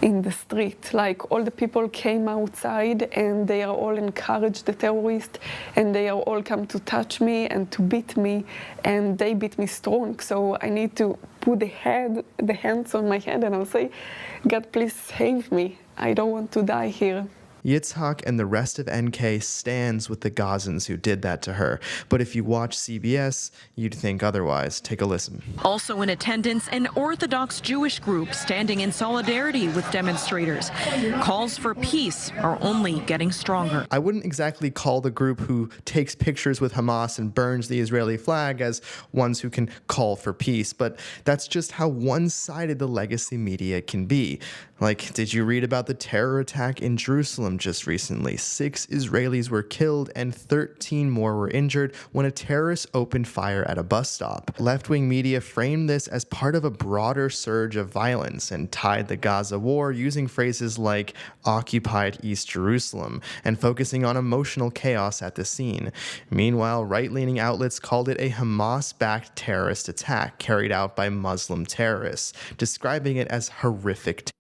in the street. Like, all the people came outside and they are all encouraged the terrorists, and they are all come to touch me and to beat me, and they beat me strong. So I need to put the hands on my head and I'll say, God, please save me. I don't want to die here. Yitzhak and the rest of NK stands with the Gazans who did that to her. But if you watch CBS, you'd think otherwise. Take a listen. Also in attendance, an Orthodox Jewish group standing in solidarity with demonstrators. Calls for peace are only getting stronger. I wouldn't exactly call the group who takes pictures with Hamas and burns the Israeli flag as ones who can call for peace, but that's just how one-sided the legacy media can be. Like, did you read about the terror attack in Jerusalem just recently? 6 Israelis were killed and 13 more were injured when a terrorist opened fire at a bus stop. Left-wing media framed this as part of a broader surge of violence and tied the Gaza war using phrases like occupied East Jerusalem and focusing on emotional chaos at the scene. Meanwhile, right-leaning outlets called it a Hamas-backed terrorist attack carried out by Muslim terrorists, describing it as horrific.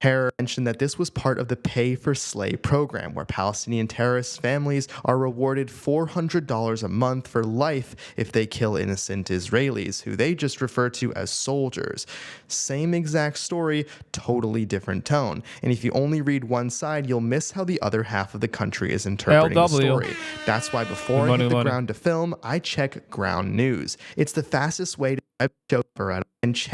Terror mentioned that this was part of the Pay for Slay program, where Palestinian terrorist families are rewarded $400 a month for life if they kill innocent Israelis, who they just refer to as soldiers. Same exact story, totally different tone. And if you only read one side, you'll miss how the other half of the country is interpreting the story. That's why before I hit the ground to film, I check ground news. It's the fastest way to show for and check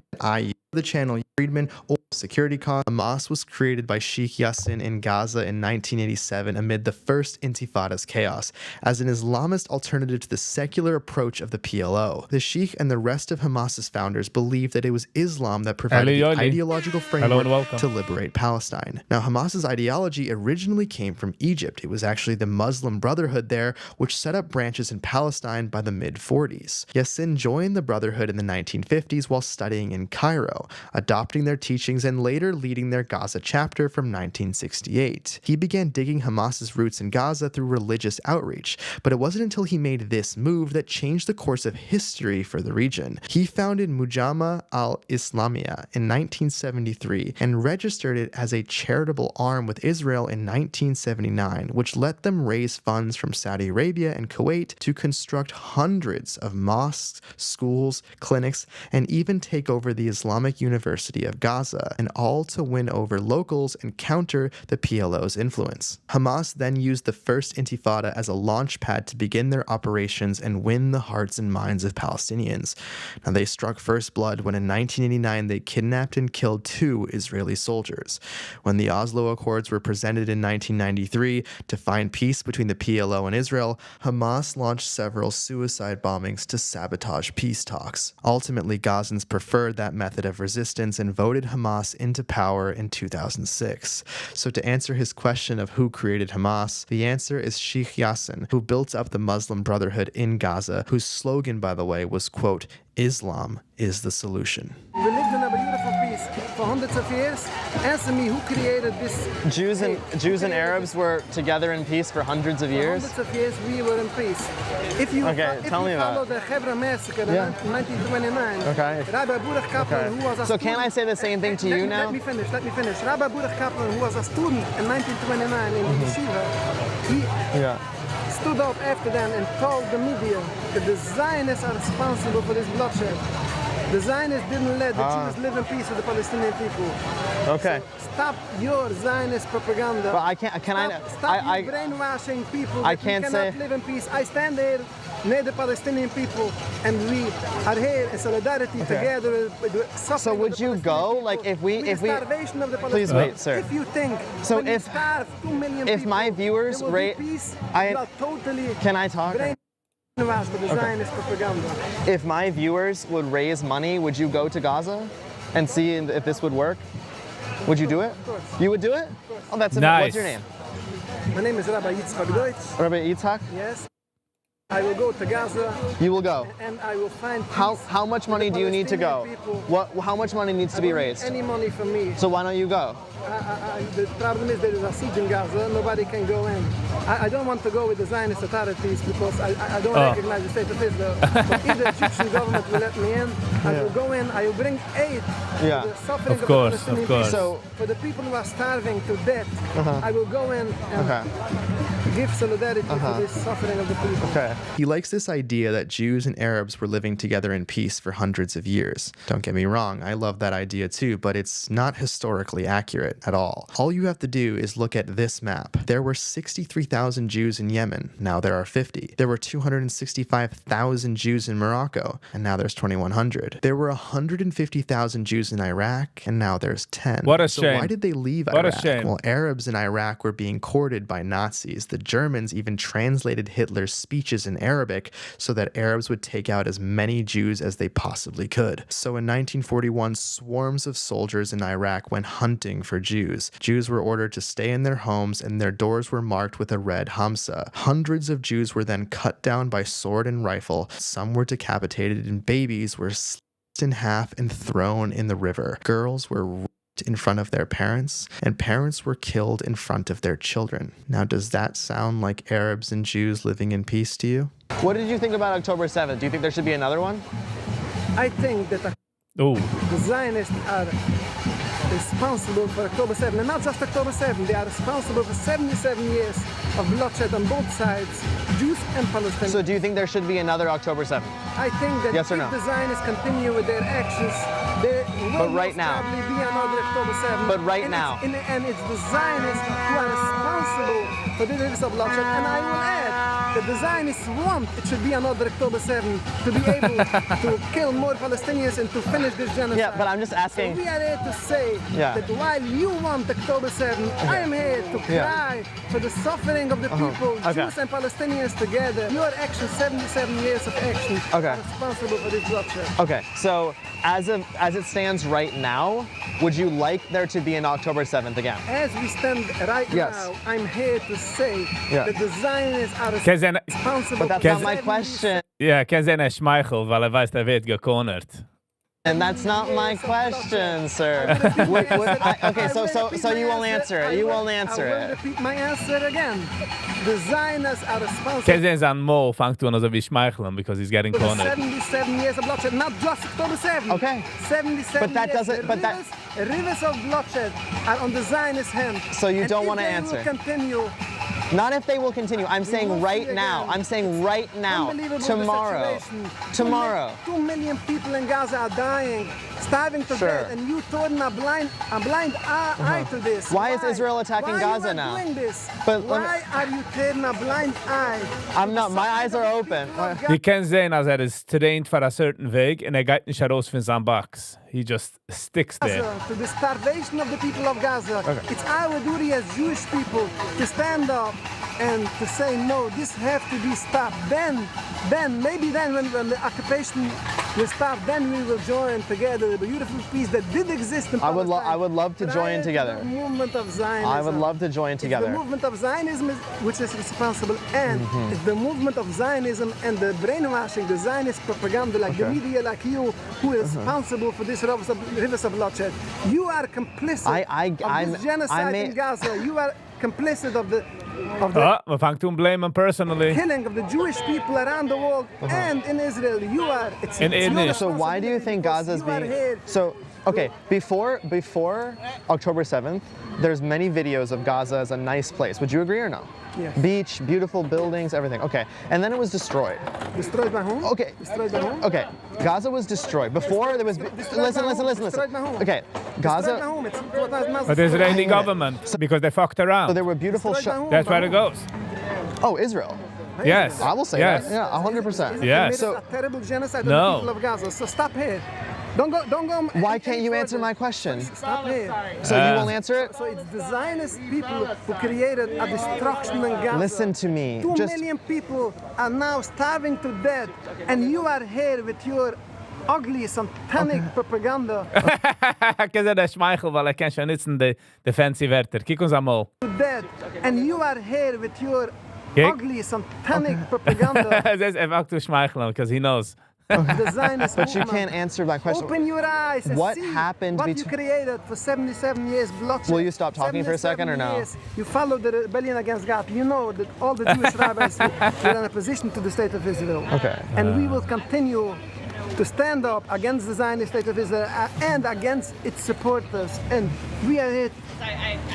the channel Friedman or security cost. Hamas was created by Sheikh Yassin in Gaza in 1987 amid the first Intifada's chaos as an Islamist alternative to the secular approach of the PLO. The Sheikh and the rest of Hamas's founders believed that it was Islam that provided the ideological framework to liberate Palestine. Now, Hamas's ideology originally came from Egypt. It was actually the Muslim Brotherhood there, which set up branches in Palestine by the mid-40s. Yassin joined the Brotherhood in the 1950s while studying in Cairo, adopting their teachings and later leading their Gaza chapter from 1968. He began digging Hamas's roots in Gaza through religious outreach, but it wasn't until he made this move that changed the course of history for the region. He founded Mujama al-Islamiyah in 1973 and registered it as a charitable arm with Israel in 1979, which let them raise funds from Saudi Arabia and Kuwait to construct hundreds of mosques, schools, clinics, and even take over the Islamic University of Gaza, and all to win over locals and counter the PLO's influence. Hamas then used the first Intifada as a launch pad to begin their operations and win the hearts and minds of Palestinians. Now, they struck first blood when in 1989 they kidnapped and killed 2 Israeli soldiers. When the Oslo Accords were presented in 1993 to find peace between the PLO and Israel, Hamas launched several suicide bombings to sabotage peace talks. Ultimately, Gazans preferred that method of resistance and voted Hamas into power in 2006. So to answer his question of who created Hamas, the answer is Sheikh Yassin, who built up the Muslim Brotherhood in Gaza, whose slogan, by the way, was, quote, Islam is the solution. We lived in a beautiful peace for hundreds of years. Answer me, who created this? Jews and Arabs were together in peace for hundreds of years? For hundreds of years, we were in peace. If you follow the Hebrew massacre in 1929, Rabbi Baruch Kaplan, who was a So can I say the same thing to you now? Let me finish. Rabbi Baruch Kaplan, who was a student in 1929 in Yeshiva, he stood up after them and told the media that the Zionists are responsible for this bloodshed. The Zionists didn't let the Jews live in peace with the Palestinian people. Okay. So stop your Zionist propaganda. But I can't. Stop your brainwashing people. I that can't we cannot say. live in peace. I stand there near the Palestinian people, and we are here in solidarity together with the suffering. So would you go, like, if we starvation of the please Palestinians? wait, sir. If you think So when you starve 2 million if people, my viewers there will rate, be peace, you are totally can I talk? brainwashed with the Zionist propaganda. If my viewers would raise money, would you go to Gaza and see if this would work? Would you do it? Of course. You would do it? Oh, that's Nice. What's your name? My name is Rabbi Yitzchak Deutsch. Rabbi Yitzhak? Yes. I will go to Gaza. You will go. And I will find How much money do you need to go? How much money needs to be raised? Any money from me. So why don't you go? The problem is there is a siege in Gaza. Nobody can go in. I don't want to go with the Zionist authorities because I don't recognize the state of Israel. But if the Egyptian government will let me in, I will go in. I will bring aid to the suffering of the Palestinian people. So for the people who are starving to death, I will go in and give solidarity to this suffering of the people. Okay. He likes this idea that Jews and Arabs were living together in peace for hundreds of years. Don't get me wrong, I love that idea too, but it's not historically accurate at all. All you have to do is look at this map. There were 63,000 Jews in Yemen, now there are 50. There were 265,000 Jews in Morocco, and now there's 2,100. There were 150,000 Jews in Iraq, and now there's 10. What a so shame. why did they leave What Iraq? a shame. Well, Arabs in Iraq were being courted by Nazis. The Germans even translated Hitler's speeches in Arabic so that Arabs would take out as many Jews as they possibly could. So in 1941, swarms of soldiers in Iraq went hunting for Jews. Jews were ordered to stay in their homes and their doors were marked with a red Hamsa. Hundreds of Jews were then cut down by sword and rifle. Some were decapitated and babies were sliced in half and thrown in the river. Girls were in front of their parents, and parents were killed in front of their children. Now, does that sound like Arabs and Jews living in peace to you? What did you think about October 7th? Do you think there should be another one? I think that the Zionists are responsible for October 7th, and not just October 7th, they are responsible for 77 years of bloodshed on both sides, Jews and Palestinians. So do you think there should be another October 7th? I think that yes or if no? the Zionists continue with their actions, there will probably be another October 7th. But right now. And it's the Zionists who are responsible for the rivers of bloodshed. And I will add that the Zionists want it should be another October 7th to be able to kill more Palestinians and to finish this genocide. Yeah, but I'm just asking. So we are here to say that while you want October 7th, I am here to cry for the suffering of the people, Jews and Palestinians together. Your action, 77 years of action, are responsible for this bloodshed. Okay, so as it stands right now, would you like there to be an October 7th again? As we stand right now, I'm here to say that the Zionists are responsible. But that's not my question. Ja, ken zijn Schmeichel, weil weiß, wird gecornert. And that's not my question, sir. Okay, so you will answer it. You will answer I will it. repeat my answer again. The Zionists are responsible. Ken zijn zijn Mo fangt toen also wie Schmeicheln because he's getting for cornered. 77 years of bloodshed, not just October 7th. Okay. 77 But that years. doesn't. But that. Rivers of bloodshed are on the Zionist hand. So you don't want to If answer. they will continue. Not if they will continue. I'm saying right now. I'm saying right now. Tomorrow. Tomorrow. 2 million people in Gaza are dying, starving to death, and you turn a blind eye to this. Why is Israel attacking Gaza now? Why are you doing this? But why are you turning a blind eye? I'm not. My eyes are open. Je kan sehen, als is trained for a certain weg and geht nicht heraus von seinem box. He just sticks there. To the starvation of the people of Gaza. It's our duty as Jewish people to stand up and to say, no, this has to be stopped. Maybe then when the occupation will stop, then we will join together the beautiful peace that did exist in Palestine. I would love to join together. The movement of Zionism. I would love to join together. It's the movement of Zionism which is responsible, and it's the movement of Zionism and the brainwashing, the Zionist propaganda, like the media, like you, who is responsible for this rivers of bloodshed. You are complicit of this genocide in Gaza. You are complicit of the we fangt toen blame him personally. killing of the Jewish people around the world and in Israel. You are. It's So why do you think Gaza is being? So Okay, before October 7th, there's many videos of Gaza as a nice place. Would you agree or no? Yes. Beach, beautiful buildings, everything. Okay, and then it was destroyed. Destroyed my home? Okay. Destroyed my home? Okay, Gaza was destroyed. Before there was... Listen. Destroyed my home. Okay, Destroyed my Gaza... home. It's what I must But the say. Israeli government, because they fucked around. So there were beautiful... That's where it goes. Oh, Israel. Yes. I will say yes. that. Yeah, 100%. Yes. So, a terrible genocide No. of the people of Gaza. So stop here. Don't go. Why can't you answer my question? Stop here. So you won't answer it? So it's the Zionist people who created a destruction in Gaza. Listen to me. 2 million people are now starving to death, and you are here with your ugly satanic propaganda. Kijk, dat is Michael, weil kan schon nützen de fancy Wörter. Kijk uns einmal. To death, and you are here with your Kijk. ugly satanic propaganda. Das ist einfach zu schmeicheln, because he knows. The Zionist But you movement. can't answer my question. Open your eyes and What see happened what you between... created for 77 years bloodshed. Will you stop talking for a second or no? Years. You followed the rebellion against God. You know that all the Jewish rabbis were in opposition to the state of Israel. Okay. And we will continue to stand up against the Zionist state of Israel and against its supporters. And we are here.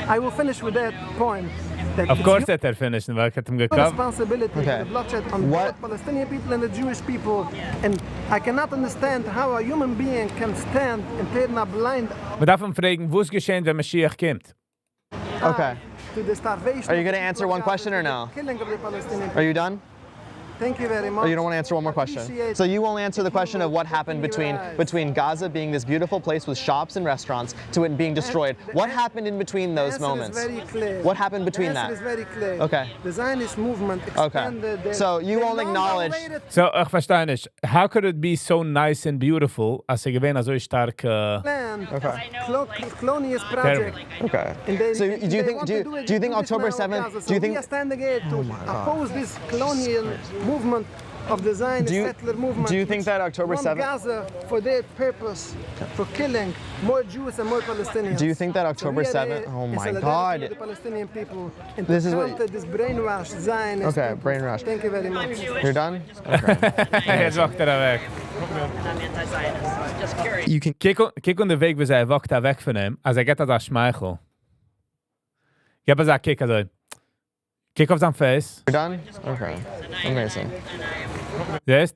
I will finish with that point. That Of it's course that they're finished, weil ich hätte ihm your gekommen. responsibility for the bloodshed on both Palestinian people and the Jewish people. And I cannot understand how a human being can stand and turn a blind Man darf ihn fragen, wo ist geschehen, wenn Mashiach kommt? Okay. to the starvation. Are you going to answer one question or no? Killing of the Palestinian Are you done? Thank you very much. Or you don't want to answer one more question? So you won't answer the question of what happened between Gaza being this beautiful place with shops and restaurants to it being destroyed. What happened in between those moments? Is very clear. What happened between the that? answer is very clear. Okay. The Zionist movement expanded their, So you won't acknowledge... So, ich verstehe nicht. How could it be so nice and beautiful, als gewähne so stark... land, colonialist project. Okay. And they, So do you think do you think October 7th? Do you think we are standing here to oppose this colonial movement of the Zionist settler movement? Do you think that October from 7th? Gaza for their purpose, for killing more Jews and more Palestinians? Do you think that So October we are 7th? here Oh in my solidarity God! with the Palestinian people and This to is what- counter this brainwashed Zionist. Okay, people. brainwashed. Thank you very much. You're done? Okay. Jetzt wacht weg. You can Kijk on de weg, wie zij wacht weg van hem, als hij gaat als schmeichel. Ik heb gezegd, kijk, also, kijk op zijn face. You're done? Okay. Amazing. Yes?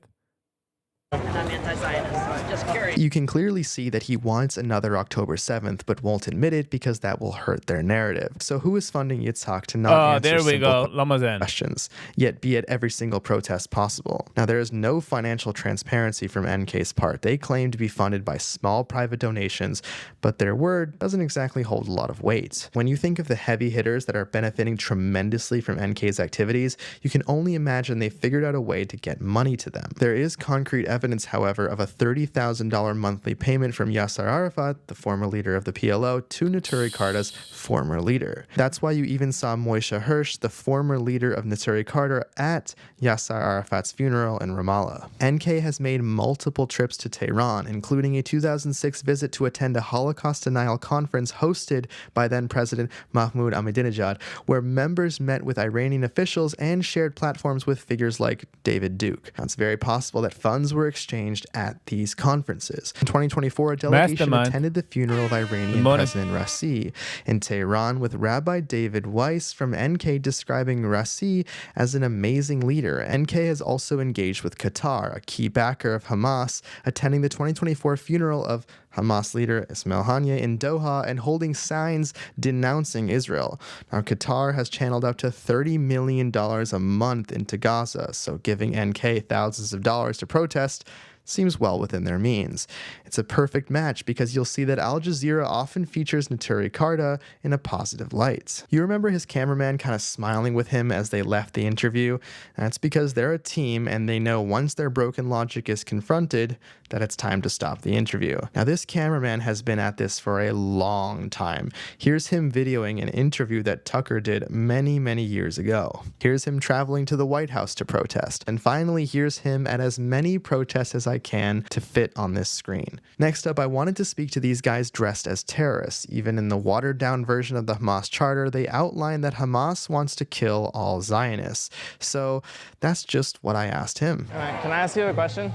You can clearly see that he wants another October 7th, but won't admit it because that will hurt their narrative. So who is funding Yitzhak to not answer There we simple go. Lamazan. questions, yet be at every single protest possible? Now, there is no financial transparency from NK's part. They claim to be funded by small private donations, but their word doesn't exactly hold a lot of weight. When you think of the heavy hitters that are benefiting tremendously from NK's activities, you can only imagine they figured out a way to get money to them. There is concrete evidence, however, of a $30,000 monthly payment from Yasser Arafat, the former leader of the PLO, to Neturei Karta's former leader. That's why you even saw Moshe Hirsch, the former leader of Neturei Karta, at Yasser Arafat's funeral in Ramallah. NK has made multiple trips to Tehran, including a 2006 visit to attend a Holocaust denial conference hosted by then-President Mahmoud Ahmadinejad, where members met with Iranian officials and shared platforms with figures like David Duke. Now, it's very possible that funds were exchanged at these conferences. In 2024, a delegation attended the funeral of Iranian President Raisi in Tehran, with Rabbi David Weiss from NK describing Raisi as an amazing leader. NK has also engaged with Qatar, a key backer of Hamas, attending the 2024 funeral of Hamas leader Ismail Haniyeh in Doha and holding signs denouncing Israel. Now, Qatar has channeled up to $30 million a month into Gaza, so giving NK thousands of dollars to protest seems well within their means. It's a perfect match because you'll see that Al Jazeera often features Neturei Karta in a positive light. You remember his cameraman kind of smiling with him as they left the interview? That's because they're a team and they know once their broken logic is confronted that it's time to stop the interview. Now, this cameraman has been at this for a long time. Here's him videoing an interview that Tucker did many, many years ago. Here's him traveling to the White House to protest. And finally, here's him at as many protests as I can to fit on this screen. Next up, I wanted to speak to these guys dressed as terrorists. Even in the watered-down version of the Hamas charter, they outline that Hamas wants to kill all Zionists. So that's just what I asked him. All right, can I ask you a question?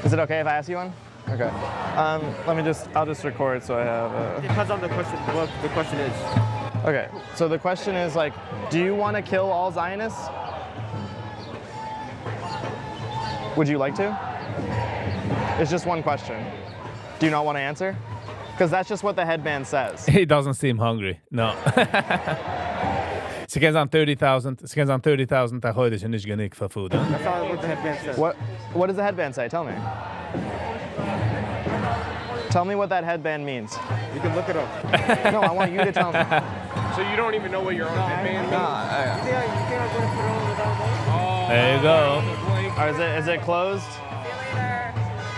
Is it okay if I ask you one? Okay. I'll just record so I have. Depends on the question. What the question is. Okay. So the question is like, do you want to kill all Zionists? Would you like to? It's just one question. Do you not want to answer? Because that's just what the headband says. He doesn't seem hungry. No. Sie gehen an 30,000. Sie gehen an 30,000. Da heute ist nicht genug für food. Huh? That's not what the headband says. What does the headband say? Tell me. Tell me what that headband means. You can look it up. No, I want you to tell me. So you don't even know what your own headband means? There you go. Is it closed?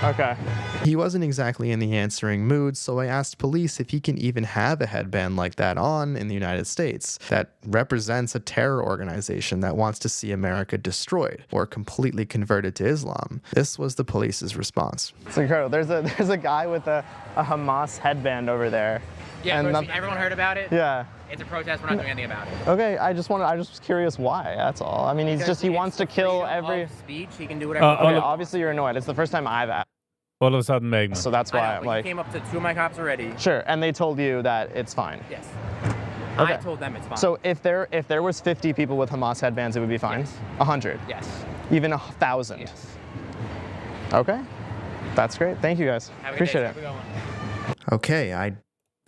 Okay. He wasn't exactly in the answering mood, so I asked police if he can even have a headband like that on in the United States that represents a terror organization that wants to see America destroyed or completely converted to Islam. This was the police's response. It's incredible. There's a guy with a Hamas headband over there. Yeah, everyone heard about it? Yeah. It's a protest, we're not doing anything about it. Okay, I just was curious why, that's all. I mean, he wants to kill every... speech, he can do whatever. Okay, obviously you're annoyed. It's the first time I've asked. All of a sudden, Megman. So that's why I'm like... You came up to 2 of my cops already. Sure, and they told you that it's fine. Yes. Okay. I told them it's fine. So if there was 50 people with Hamas headbands, it would be fine? Yes. 100? Yes. Even 1,000? Yes. Okay. That's great. Thank you guys. Appreciate it. Okay, I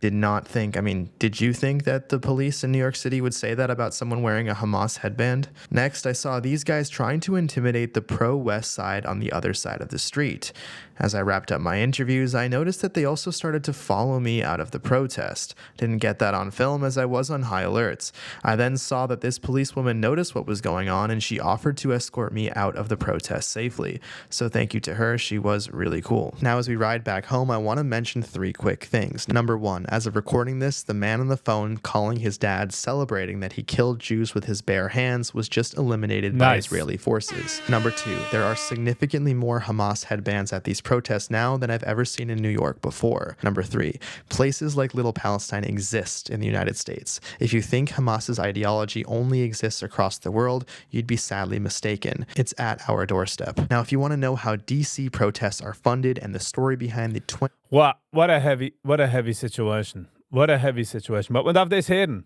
did not think, did you think that the police in New York City would say that about someone wearing a Hamas headband? Next, I saw these guys trying to intimidate the pro-West side on the other side of the street. As I wrapped up my interviews, I noticed that they also started to follow me out of the protest. Didn't get that on film as I was on high alerts. I then saw that this policewoman noticed what was going on and she offered to escort me out of the protest safely. So thank you to her, she was really cool. Now as we ride back home, I want to mention 3 quick things. Number 1, as of recording this, the man on the phone calling his dad celebrating that he killed Jews with his bare hands was just eliminated by Israeli forces. Number 2, there are significantly more Hamas headbands at these protests now than I've ever seen in New York before. Number 3, places like Little Palestine exist in the United States. If you think Hamas's ideology only exists across the world, you'd be sadly mistaken. It's at our doorstep. Now, if you want to know how DC protests are funded and the story behind the What a heavy situation. What a heavy situation. But man darf das hören.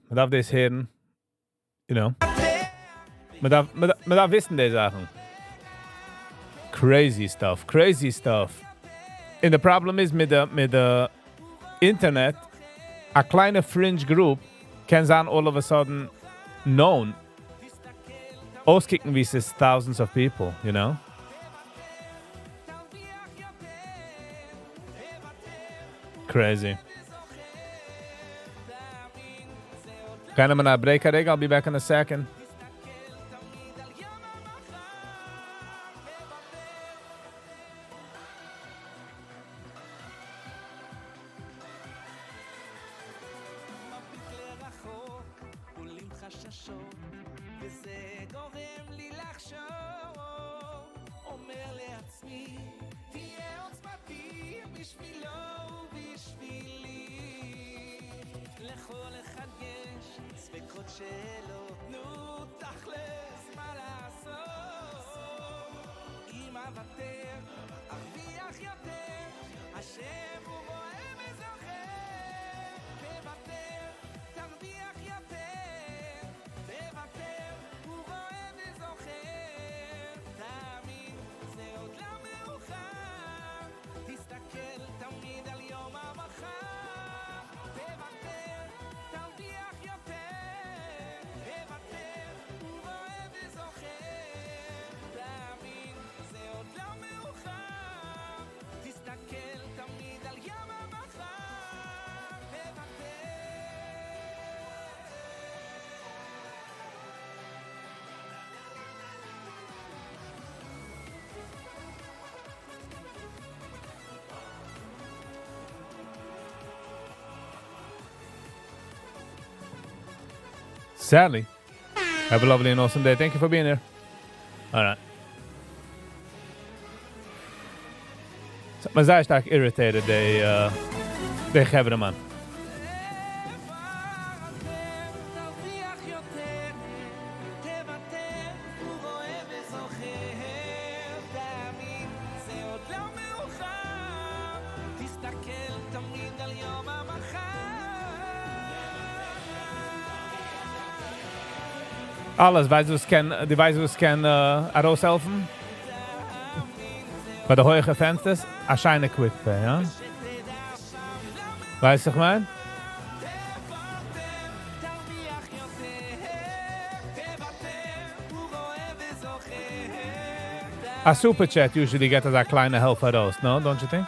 You know. Man darf wissen die Sachen. Crazy stuff. And the problem is mit der Internet, a kleine fringe group can sein all of a sudden known. Auskicken wie es ist thousands of people, you know? Crazy. Kind of a break, I'll be back in a second. Sadly. Have a lovely and awesome day. Thank you for being here. All right. So, man sei stark irritated, they geveren man. Alles, weißt du, es kann heraushelfen? Bei der hohen Fensters, a scheine Quick-Pay, ja? Weißt du, was ich mein? A super chat usually gets a kleine help heraus, no? Don't you think?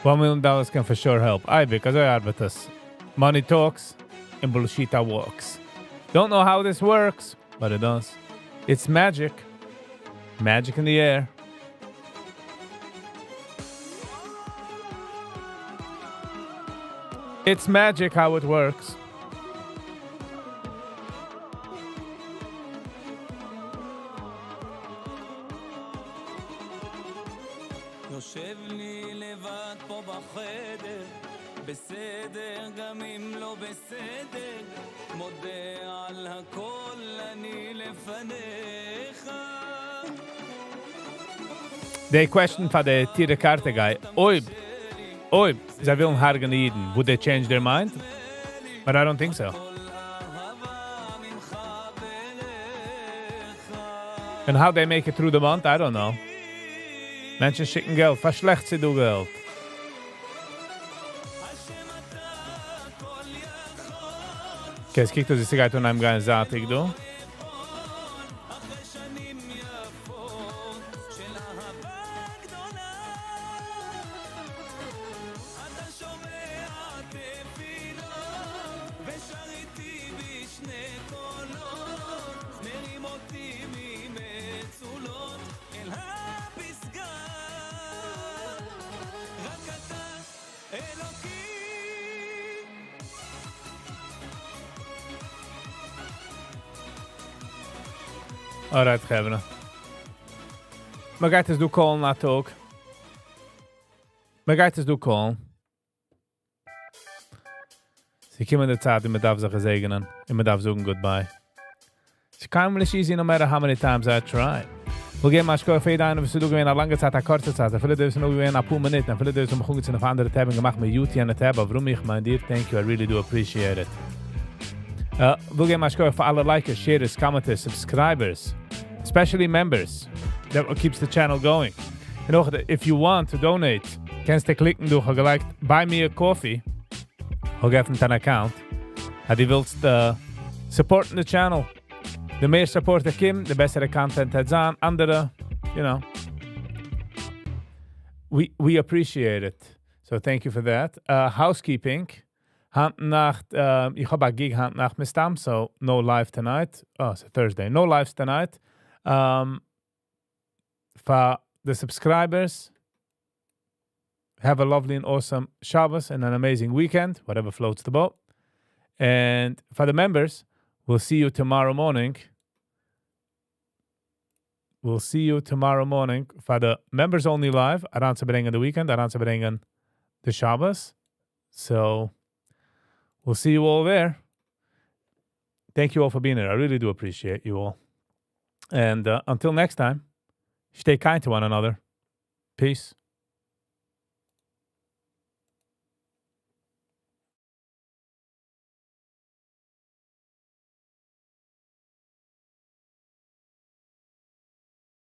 $1 million can for sure help. Aye, because I advertise. Money talks and bullshit walks. Don't know how this works, but it does. It's magic. Magic in the air. It's magic how it works. יושב לי לבד פה בחדר, בסדר גם אם לא בסדר, מודה על הכל אני לפניך. The question for the Tire Karte guy. Oi, they will hargen Eden. Would they change their mind? But I don't think so. And how they make it through the month, I don't know. Menschen schicken Geld. Verschlecht sie du Geld. Okay, es kiegt uns die Zigarette und einem geilen Saatig, du. Alright, Gevra. Maar gaat eens doen callen na ook. Maar gaat eens doen callen. Sie kommen in der Zeit, und man darf sich segnen. Und man darf sagen goodbye. It's kind of easy no matter how many times I try. Wir gehen mal für jeder einen, was du gewähnt, eine lange Zeit, eine kurze Zeit. Viele dürfen noch gewähnt, ein paar Minuten. Viele dürfen noch auf andere Tab gemacht mit YouTube an der Tab. Aber warum ich mein dir? Thank you, I really do appreciate it. Wir gehen mal für alle Likers, Sharers, Commenters, Subscribers. Especially members. That what keeps the channel going. And also, if you want to donate, kannst du klicken durch gleich Buy Me a Coffee. Geef een account. En die wilt supporten the channel. De meer supporter Kim, de betere content het zijn. Andere, you know. We appreciate it. So thank you for that. Housekeeping. Handnacht, ich habe eine Gig Handnacht mit Stam, so no live tonight. Oh, it's a Thursday. No lives tonight. For the subscribers, have a lovely and awesome Shabbos and an amazing weekend, whatever floats the boat. And for the members, we'll see you tomorrow morning. We'll see you tomorrow morning for the members only live. Aran ze brengen the weekend, aran ze brengen the Shabbos. So we'll see you all there. Thank you all for being here. I really do appreciate you all. And until next time, stay kind to one another. Peace.